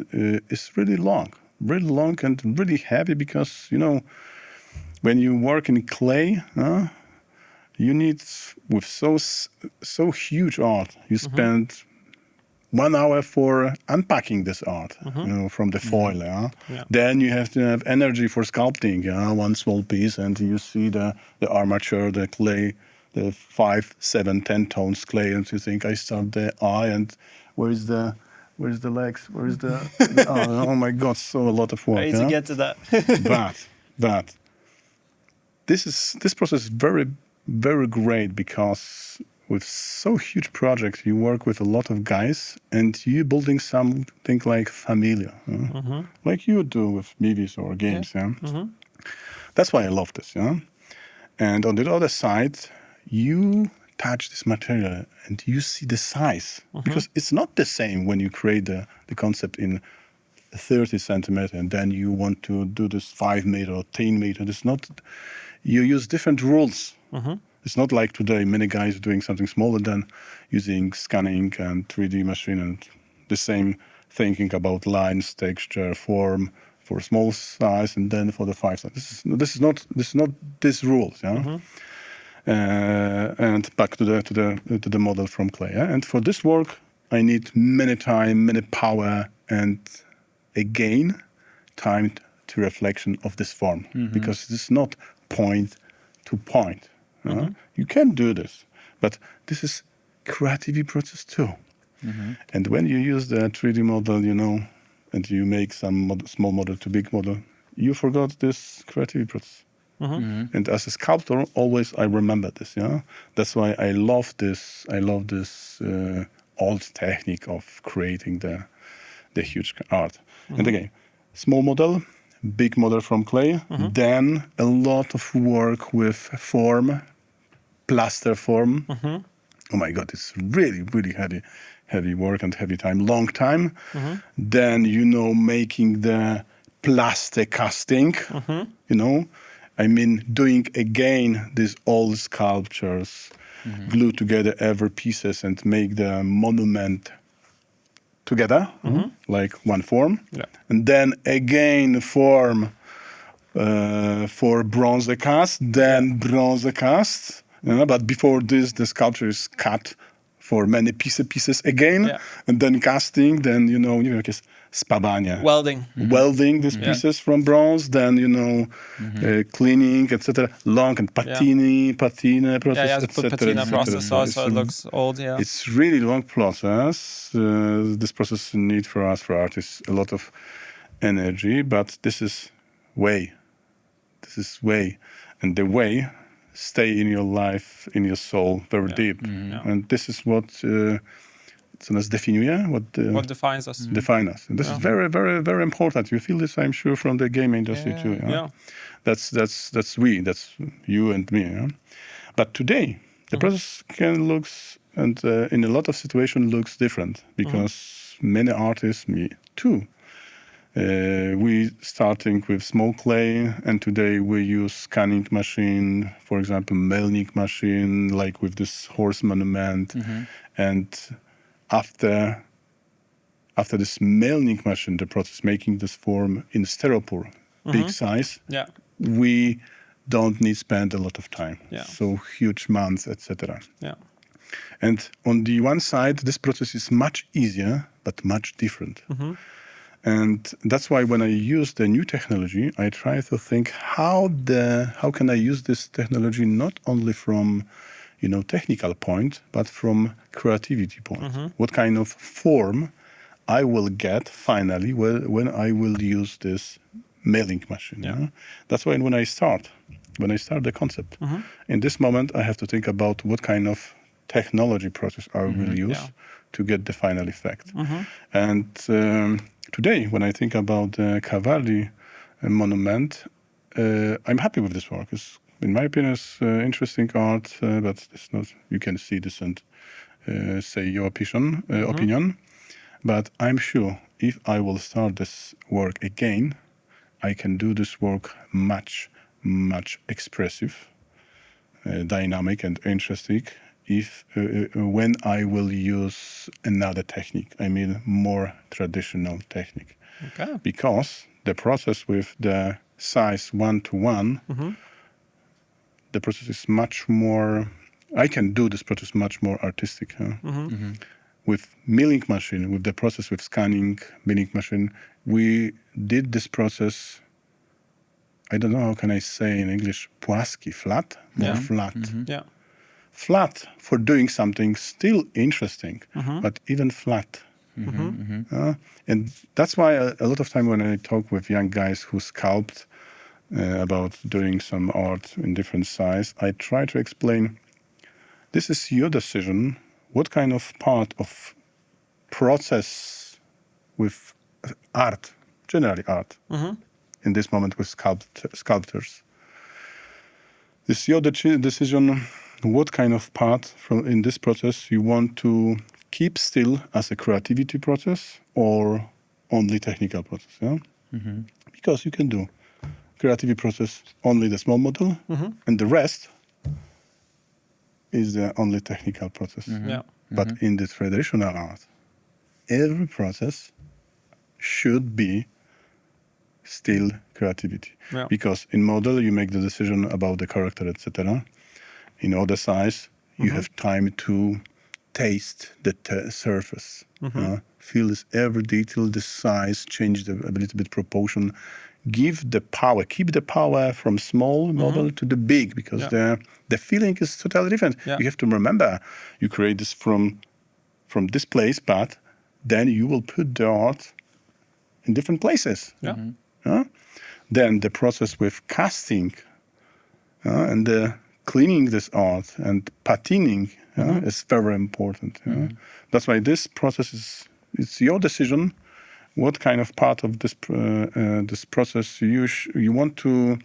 is really long and really heavy because when you work in clay, you need with so huge art. You spend 1 hour for unpacking this art, from the foil. Yeah? Then you have to have energy for sculpting. One small piece, and you see the armature, the clay, the 5, 7, 10 tons clay, and you think, I start the eye, and where's the legs? Where's the? Oh my God! So a lot of work. I need to get to that. but this process is very, very great because with so huge projects, you work with a lot of guys, and you're building something like familiar, like you do with movies or games. That's why I love this. And on the other side, you touch this material and you see the size, because it's not the same when you create the concept in 30 centimeter and then you want to do this 5 meter or 10 meter. It's not. You use different rules. It's not like today, many guys doing something smaller than using scanning and 3D machine and the same thinking about lines, texture, form for small size and then for the 5 size. This is not these rules. And back to the model from clay. And for this work, I need many time, many power, and again, time to reflection of this form, because it's not point to point. You can do this, but this is creativity process too. And when you use the 3D model, and you make some small model to big model, you forgot this creativity process. And as a sculptor, always I remember this. That's why I love this. I love this old technique of creating the huge art. And again, small model, big model from clay, then a lot of work with form, plaster form. Oh my God, it's really, really heavy work and heavy time, long time. Then, making the plastic casting, I mean, doing again these old sculptures, glue together every pieces and make the monument together, like one form. And then again form for bronze cast, then bronze cast. But before this, the sculpture is cut for many pieces again, and then casting, then, spawanie. Welding these pieces from bronze, then, cleaning, etc. Long and patina process, etc. Patina process, so it looks old, It's really long process. This process need for us, for artists, a lot of energy, but this is way. And the way stay in your life, in your soul, very deep. And this is what co nas definiuje, what defines us. Define us. And this is very, very, very important. You feel this, I'm sure, from the game industry too. That's you and me. But today, the process can looks, and in a lot of situations looks different, because many artists, me too, we starting with small clay, and today we use scanning machine, for example, milling machine, like with this horse monument. And after this milling machine, the process making this form in styropor, big size, we don't need spend a lot of time. So huge months, etc. And on the one side, this process is much easier, but much different. And that's why when I use the new technology, I try to think how can I use this technology not only from technical point, but from creativity point. What kind of form I will get finally when I will use this milling machine. That's why when I start the concept, in this moment I have to think about what kind of technology process I will use to get the final effect. And today, when I think about the Cavalli monument, I'm happy with this work. It's, in my opinion, it's interesting art, but it's not. You can see this and say your opinion. But I'm sure if I will start this work again, I can do this work much expressive, dynamic and interesting if when I will use another technique, I mean more traditional technique. Okay. Because the process with the size 1:1, the process is much more, I can do this process much more artistic. With milling machine, with the process with scanning, milling machine, we did this process, I don't know how can I say in English, płaski, flat? More flat. Yeah. Flat for doing something still interesting, but even flat. And that's why a lot of time when I talk with young guys who sculpt about doing some art in different size, I try to explain, this is your decision, what kind of part of process with art, generally art, in this moment with sculptors. This is your decision, what kind of part from in this process you want to keep still as a creativity process or only technical process. Yeah? Because you can do creativity process only the small model, and the rest is the only technical process. Yeah. But in the traditional art, every process should be still creativity. Yeah. Because in model, you make the decision about the character, etc. In other size, you have time to taste the surface. Feel this every detail, the size, change a little bit proportion. Give the power, keep the power from small model to the big, because the feeling is totally different. Yeah. You have to remember, you create this from this place, but then you will put the art in different places. Yeah. Then the process with casting and the cleaning this art and patining is very important. That's why this process it's your decision. What kind of part of this this process you want to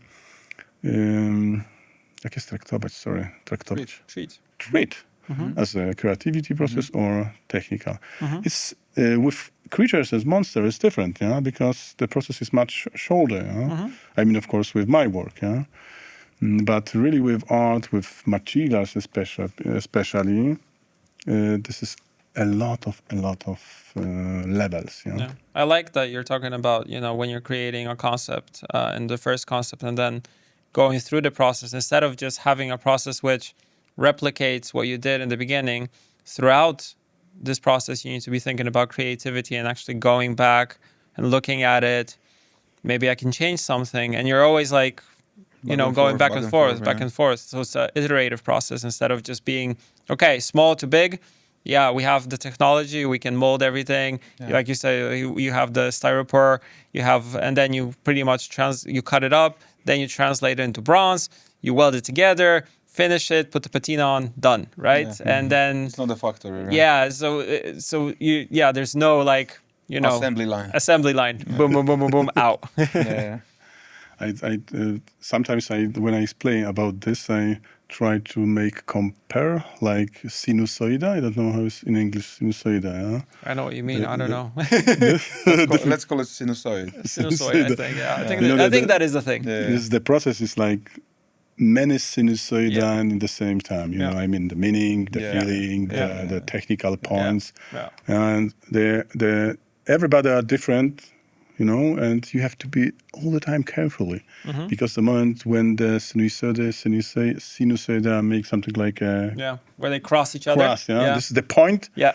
jak jest traktować? Sorry, traktować. Treat as a creativity process or technical. It's with creatures as monster is different, because the process is much shorter. I mean, of course, with my work, but really with art, with materials especially, this is a lot of levels. Yeah. I like that you're talking about, when you're creating a concept in the first concept and then going through the process, instead of just having a process which replicates what you did in the beginning. Throughout this process, you need to be thinking about creativity and actually going back and looking at it. Maybe I can change something. And you're always like, going back and forth. So it's an iterative process instead of just being, okay, small to big. Yeah, we have the technology, we can mold everything. Yeah. Like you say, you have the styropor, and then you pretty much you cut it up, then you translate it into bronze, you weld it together, finish it, put the patina on, done, right? Yeah. And then it's not a factory, right? Yeah, so there's no assembly line. Yeah. Boom, boom, boom, boom, boom, out. Yeah. I sometimes when I explain about this, I try to compare like sinusoid. I don't know how it's in English, sinusoid. Yeah? I know what you mean. I don't know. Let's call it sinusoid. Sinusoid, I think. Yeah, I think that is the thing. Yeah. The process is like many sinusoid in the same time. You know, I mean the meaning, the feeling, the technical points, and everybody are different. And you have to be all the time carefully, because the moment when the sinusoid make something like where they cross each other. This is the point. Yeah.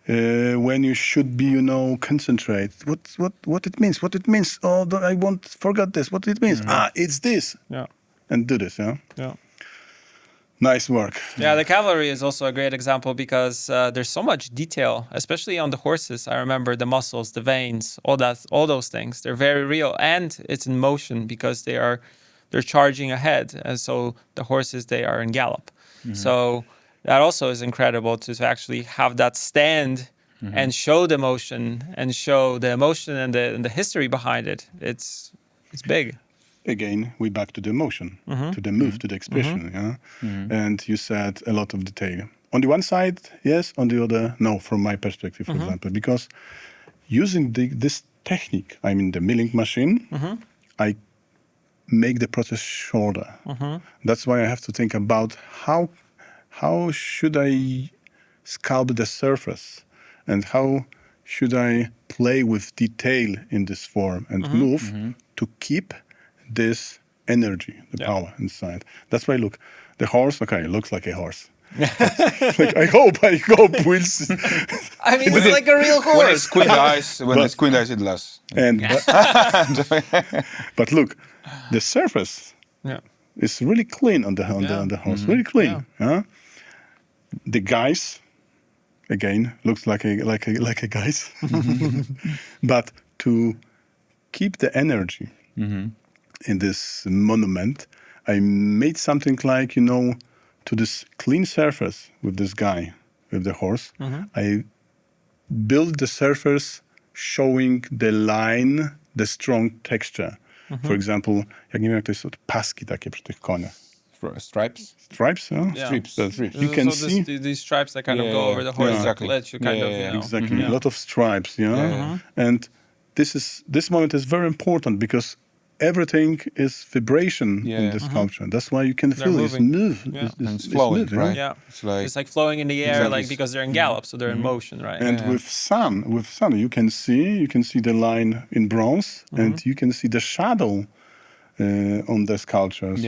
When you should be, concentrate. What it means? What it means? Oh, I won't forget this. What it means? It's this. Yeah. And do this. Yeah. Yeah. Nice work. Yeah, the cavalry is also a great example because there's so much detail, especially on the horses. I remember the muscles, the veins, all those things. They're very real, and it's in motion because they're charging ahead, and so the horses, they are in gallop. So that also is incredible to actually have that stand and show the motion and show the emotion and the history behind it. It's big. Again, we back to the emotion, to the move, to the expression. And you said a lot of detail. On the one side, yes. On the other, no. From my perspective, for example, because using this technique, I mean the milling machine, I make the process shorter. That's why I have to think about how should I sculpt the surface, and how should I play with detail in this form and move to keep this energy, the power inside. That's why, look, the horse, okay, it looks like a horse. Like, I hope wheels. I mean, it's like a real horse. When it's squint eyes, it lasts. And but look, the surface is really clean on the horse, really clean. Yeah. The guys, again, looks like a guys, but to keep the energy in this monument, I made something like, to this clean surface with this guy, with the horse. I built the surface showing the line, the strong texture. For example, jak nie wiem, jak to jest paski takie przy tych koniach. Stripes? Stripes, yeah? Yeah. Strips. You can see these stripes that kind of go over the horse, exactly. let you kind of, exactly a lot of stripes, and this moment is very important because everything is vibration in the sculpture. That's why you can feel it's move. It's flowing, moving, right? Yeah, It's like flowing in the air, like because they're in gallop, so they're in motion, right? And with sun, you can see the line in bronze, and you can see the shadow on the sculptures.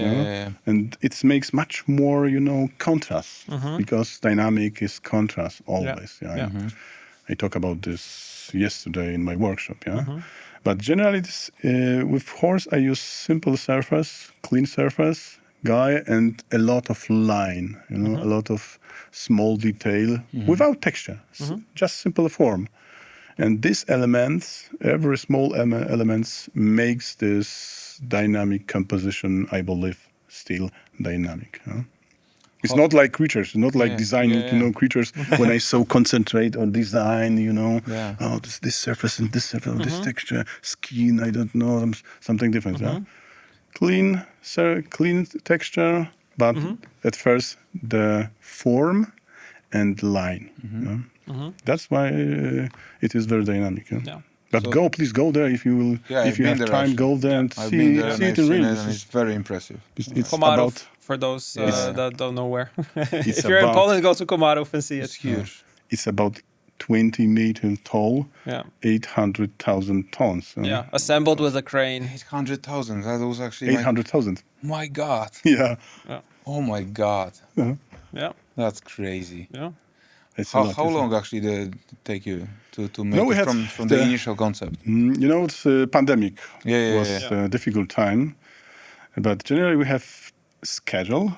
And it makes much more, contrast because dynamic is contrast always. I talk about this yesterday in my workshop. But generally, with horse, I use simple surface, clean surface, guy, and a lot of line, a lot of small detail without texture, just simple form. And these elements, every small elements makes this dynamic composition, I believe, still dynamic. It's not like creatures, not like designing, creatures. When I so concentrate on design, oh, this surface and this surface, this texture, skin, I don't know, something different. Clean texture, but at first the form and line. That's why it is very dynamic. But please go there if you will. If you have time, go there and see it in real. It's very impressive. It's about, for those that don't know where. If you're in Poland, go to Komarów and see it. It's huge. It's about 20 meters tall, 800,000 tons. Assembled with a crane. 800,000. That was actually 800,000. My God. Yeah. Oh my God. Yeah. That's crazy. Yeah. How long actually did it take you to make it from the initial concept? Pandemic was a difficult time, but generally we have schedule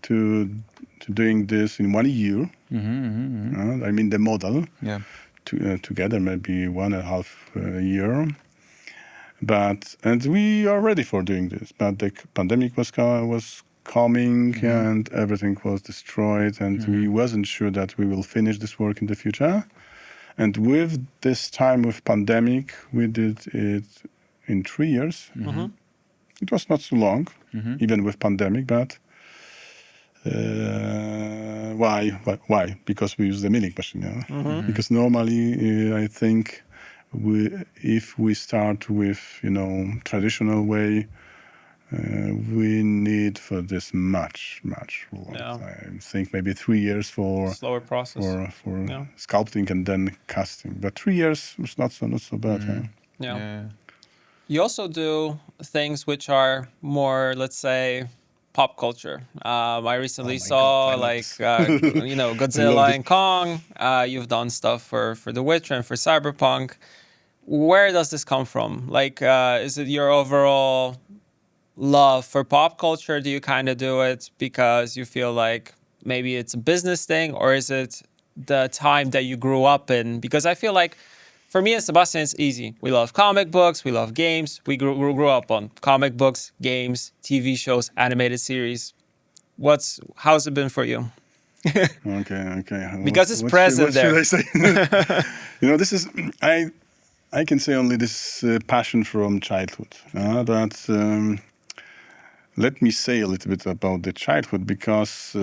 to doing this in 1 year. I mean the model together maybe 1.5 year. And we are ready for doing this, but the pandemic was coming and everything was destroyed, and we wasn't sure that we will finish this work in the future. And with this time with pandemic, we did it in 3 years. It was not so long, even with pandemic, but why? Because we use the milling machine. Because normally I think if we start with traditional way, we need for this much long. I think maybe 3 years for slower process for sculpting and then casting. But 3 years was not so bad. You also do things which are more, let's say, pop culture. I recently saw Godzilla and Kong. You've done stuff for The Witcher and for Cyberpunk. Where does this come from? Is it your overall love for pop culture? Do you kind of do it because you feel like maybe it's a business thing, or is it the time that you grew up in? Because I feel like for me and Sebastian, it's easy. We love comic books, we love games. We grew up on comic books, games, TV shows, animated series. How's it been for you? Okay. Because it's present there. What should I say? This is I can say only this passion from childhood. But let me say a little bit about the childhood, because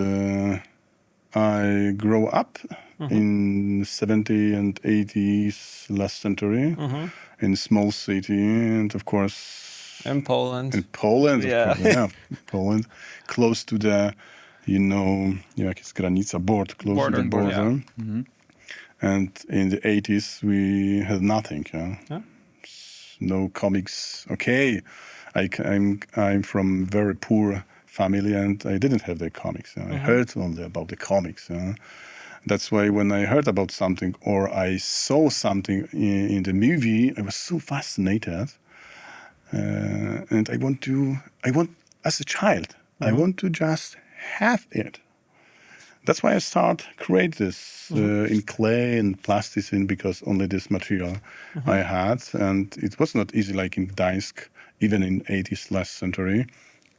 I grew up in 70s and 80s last century in a small city, and of course In Poland. in Poland, Yeah. of course, Poland, close to the, jak jest granica, close to the border. Yeah. And in the 80s, we had nothing. Yeah. No comics. Okay, I'm from very poor family, and I didn't have the comics. I heard only about the comics. That's why when I heard about something or I saw something in the movie, I was so fascinated. And I want, as a child, I want to just have it. That's why I start create this in clay and plasticine, because only this material I had, and it was not easy like in Gdańsk, even in 80s last century,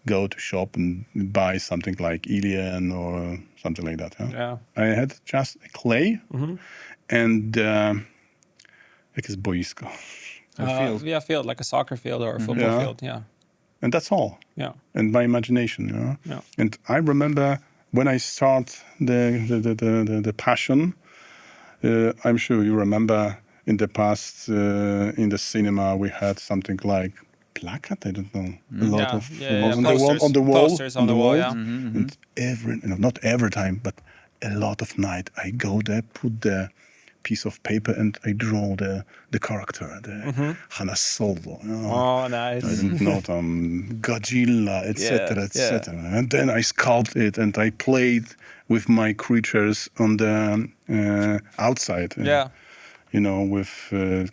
go to shop and buy something like Ilian or something like that. Yeah. I had just a clay and like a boisko. Yeah, field, like a soccer field or a football field. Yeah. And that's all. Yeah. And my imagination, Yeah. And I remember when I start the passion, I'm sure you remember in the past in the cinema we had something like plakat, I don't know, a lot of on the wall, posters on the wall, yeah. And not every time, but a lot of night I go there, put the piece of paper, and I draw the character, the Hanna Solo. Oh, nice. I don't know, Godzilla, etc., etc. And then I sculpt it, and I played with my creatures on the outside. With w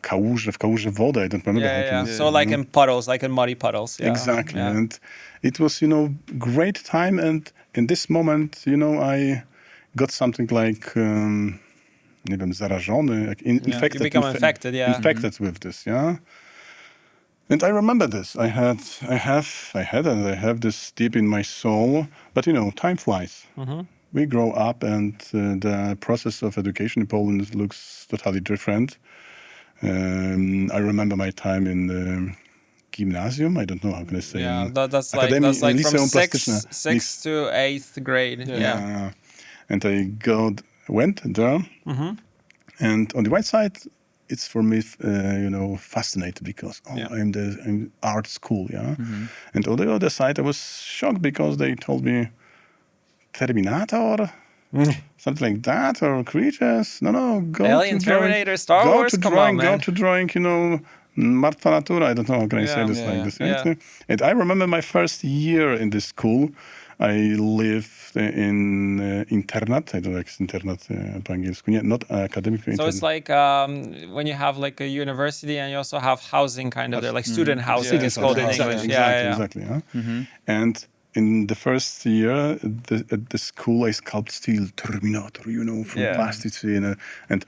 kałuże wody. I don't remember how to So like in puddles, like in muddy puddles. Yeah. Exactly. Yeah. And it was, great time. And in this moment, I got something like, zarażony, like infected. You become infected, infected with this, And I remember this. I have this deep in my soul. But, time flies. We grow up, and the process of education in Poland looks totally different. I remember my time in the gymnasium. I don't know how can I say. Yeah, that's like from sixth to 8th grade. Yeah. And I went there, and on the right side, it's for me, fascinated because I'm art school, And on the other side, I was shocked because they told me, Terminator, something like that, or creatures. No, go Alien, to Terminator, Star Wars. Go to drawing. Martwa Natura. I don't know how can I say this like this. Yeah. And I remember my first year in this school. I lived in internat. I don't know internat po angielsku. Not academic. So it's like when you have like a university and you also have housing kind of there, like student housing is called in English. Exactly. And in the first year at the school, I sculpted still Terminator, from plasticine, and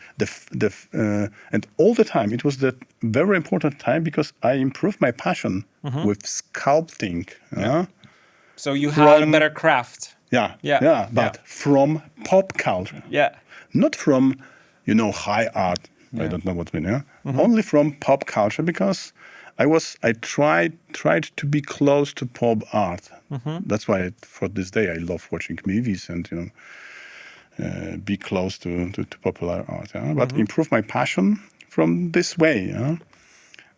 and all the time it was that very important time because I improved my passion with sculpting. So you had a better craft. But from pop culture. Yeah. Not from, high art. Yeah. I don't know what we know. Only from pop culture, because I tried to be close to pop art. That's why for this day I love watching movies and be close to popular art. But improve my passion from this way.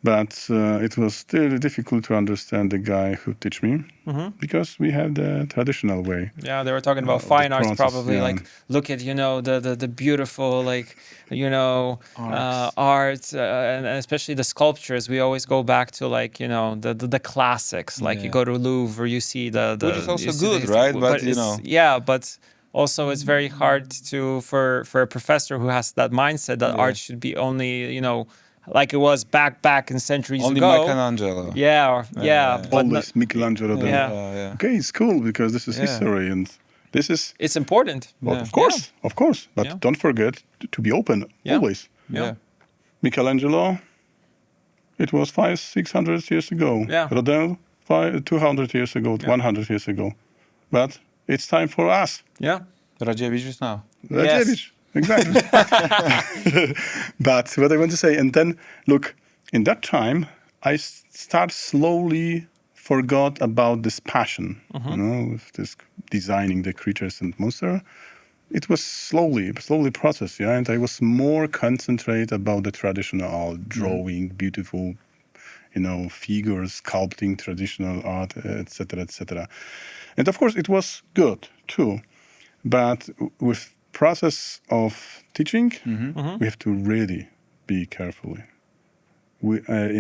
But it was still difficult to understand the guy who teach me because we have the traditional way. Yeah, they were talking about fine arts probably. Like, look at the beautiful art and especially the sculptures. We always go back to the classics. Like you go to Louvre, you see the which is also good, right? But but also it's very hard for a professor who has that mindset that art should be only like it was back in centuries only ago. Michelangelo. But always Michelangelo. Okay, it's cool because this is history and this is. It's important. Well, of course. But don't forget to be open always. Yeah. Michelangelo. It was 500-600 years ago. Yeah. Rodin, 200 years ago, 100 years ago. But it's time for us. Yeah. Radziewicz is now. Radziewicz. Yes. Exactly. But what I want to say, and then look, in that time, I start slowly forgot about this passion, with this designing the creatures and monster. it was slowly process, yeah. And I was more concentrated about the traditional art, drawing beautiful, figures, sculpting, traditional art, etc., etc. And of course, it was good too. But with process of teaching, we have to really be carefully.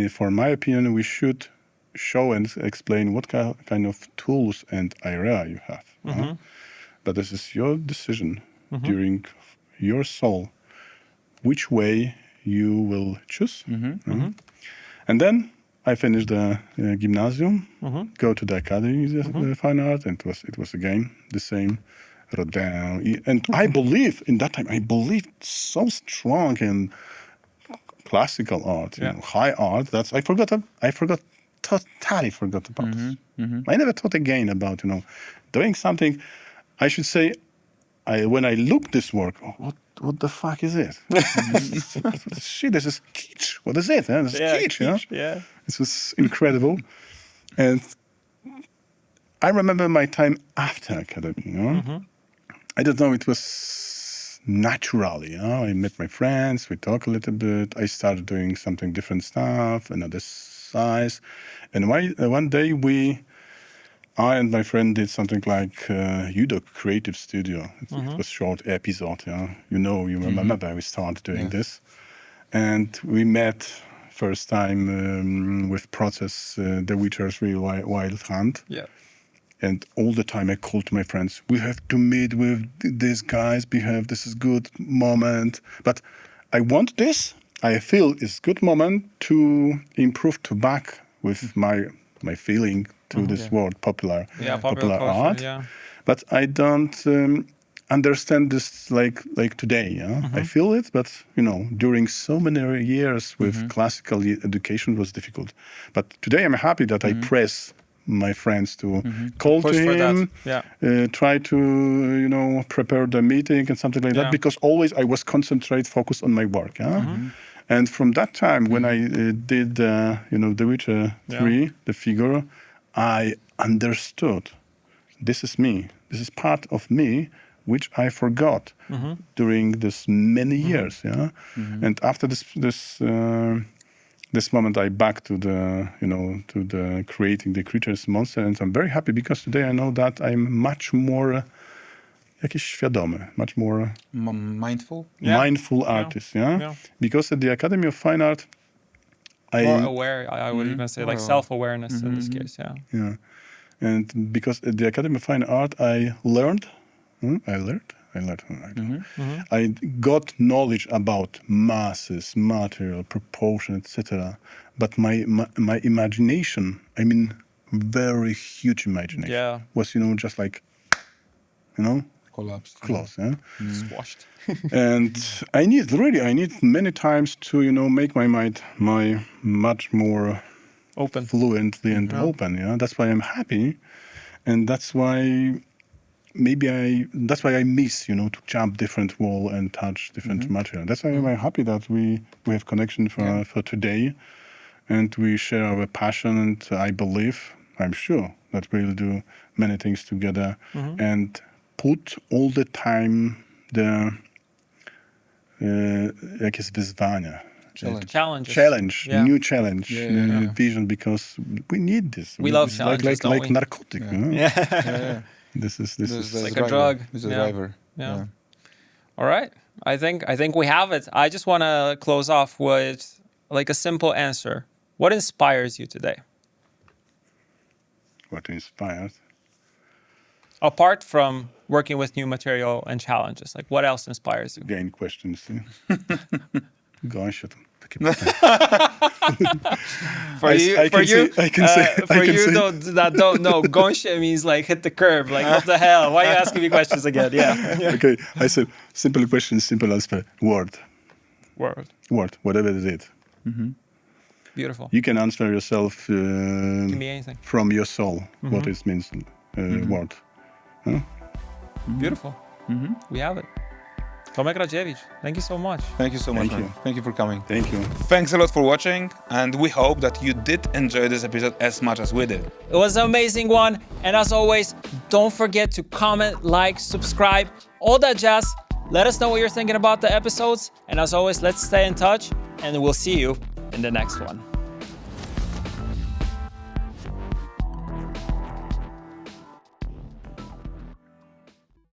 For my opinion, we should show and explain what kind of tools and area you have. But this is your decision during your soul, which way you will choose. And then I finished the gymnasium, go to the Academy of Fine Art, and it was again the same. Rodin. And I believe, in that time, I believed so strong in classical art, high art, that I totally forgot about this. I never thought again about, doing something. I should say, when I look this work, what the fuck is it? Shit, this is kitsch. What is it? This is kitsch, Yeah. This was incredible. And I remember my time after Academy, I don't know, it was naturally, I met my friends, we talked a little bit, I started doing something different stuff, another size. And one day I and my friend did something like Judo Creative Studio. It was short episode, you remember we started doing this. And we met first time with process The Witcher's Real Wild Hunt. Yeah. And all the time I called my friends, we have to meet with these guys, this is good moment. But I want this, I feel it's good moment to improve to back with my feeling to this word, popular culture, art. Yeah. But I don't understand this like today. I feel it, but during so many years with classical education was difficult. But today I'm happy that I press my friends to call Push to him, for try to prepare the meeting and something like that, because always I was focused on my work. And from that time when I did The Witcher 3, the figure, I understood this is me. This is part of me which I forgot during this many years. And after this moment, I back to the creating the creatures monster, and I'm very happy because today I know that I'm much more jakiś świadomy, much more mindful artist. Because at the Academy of Fine Art, more aware. I would even say like self-awareness in this case. Yeah, and because at the Academy of Fine Art, I learned. I got knowledge about masses, material, proportion, etc. But my imagination, very huge imagination, was just like, collapsed, close, Squashed. And I need many times to make my mind much more open, fluently and open. That's why I'm happy, and that's why. That's why I miss, to jump different wall and touch different material. That's why I'm happy that we have connection for today, and we share our passion. And I'm sure that we'll do many things together and put all the time the jakieś wyzwania. Challenge. New challenge, vision, because we need this. We love challenges, like narcotic. This is like a drug. It's a driver. Yeah. All right. I think we have it. I just want to close off with like a simple answer. What inspires you today? What inspires? Apart from working with new material and challenges, like what else inspires you? Again, questions. Gosh, For you that don't know, gąsie means like hit the curb. Like what the hell? Why are you asking me questions again? Yeah. Okay, I said simple question, simple answer. Word. Whatever it is. Beautiful. You can answer yourself Give me anything from your soul. What it means. Word. Huh? Beautiful. We have it. Tomasz Radziewicz, thank you so much. Thank you so much, man. Thank you for coming. Thank you. Thanks a lot for watching, and we hope that you did enjoy this episode as much as we did. It was an amazing one, and as always, don't forget to comment, like, subscribe, all that jazz. Let us know what you're thinking about the episodes. And as always, let's stay in touch and we'll see you in the next one.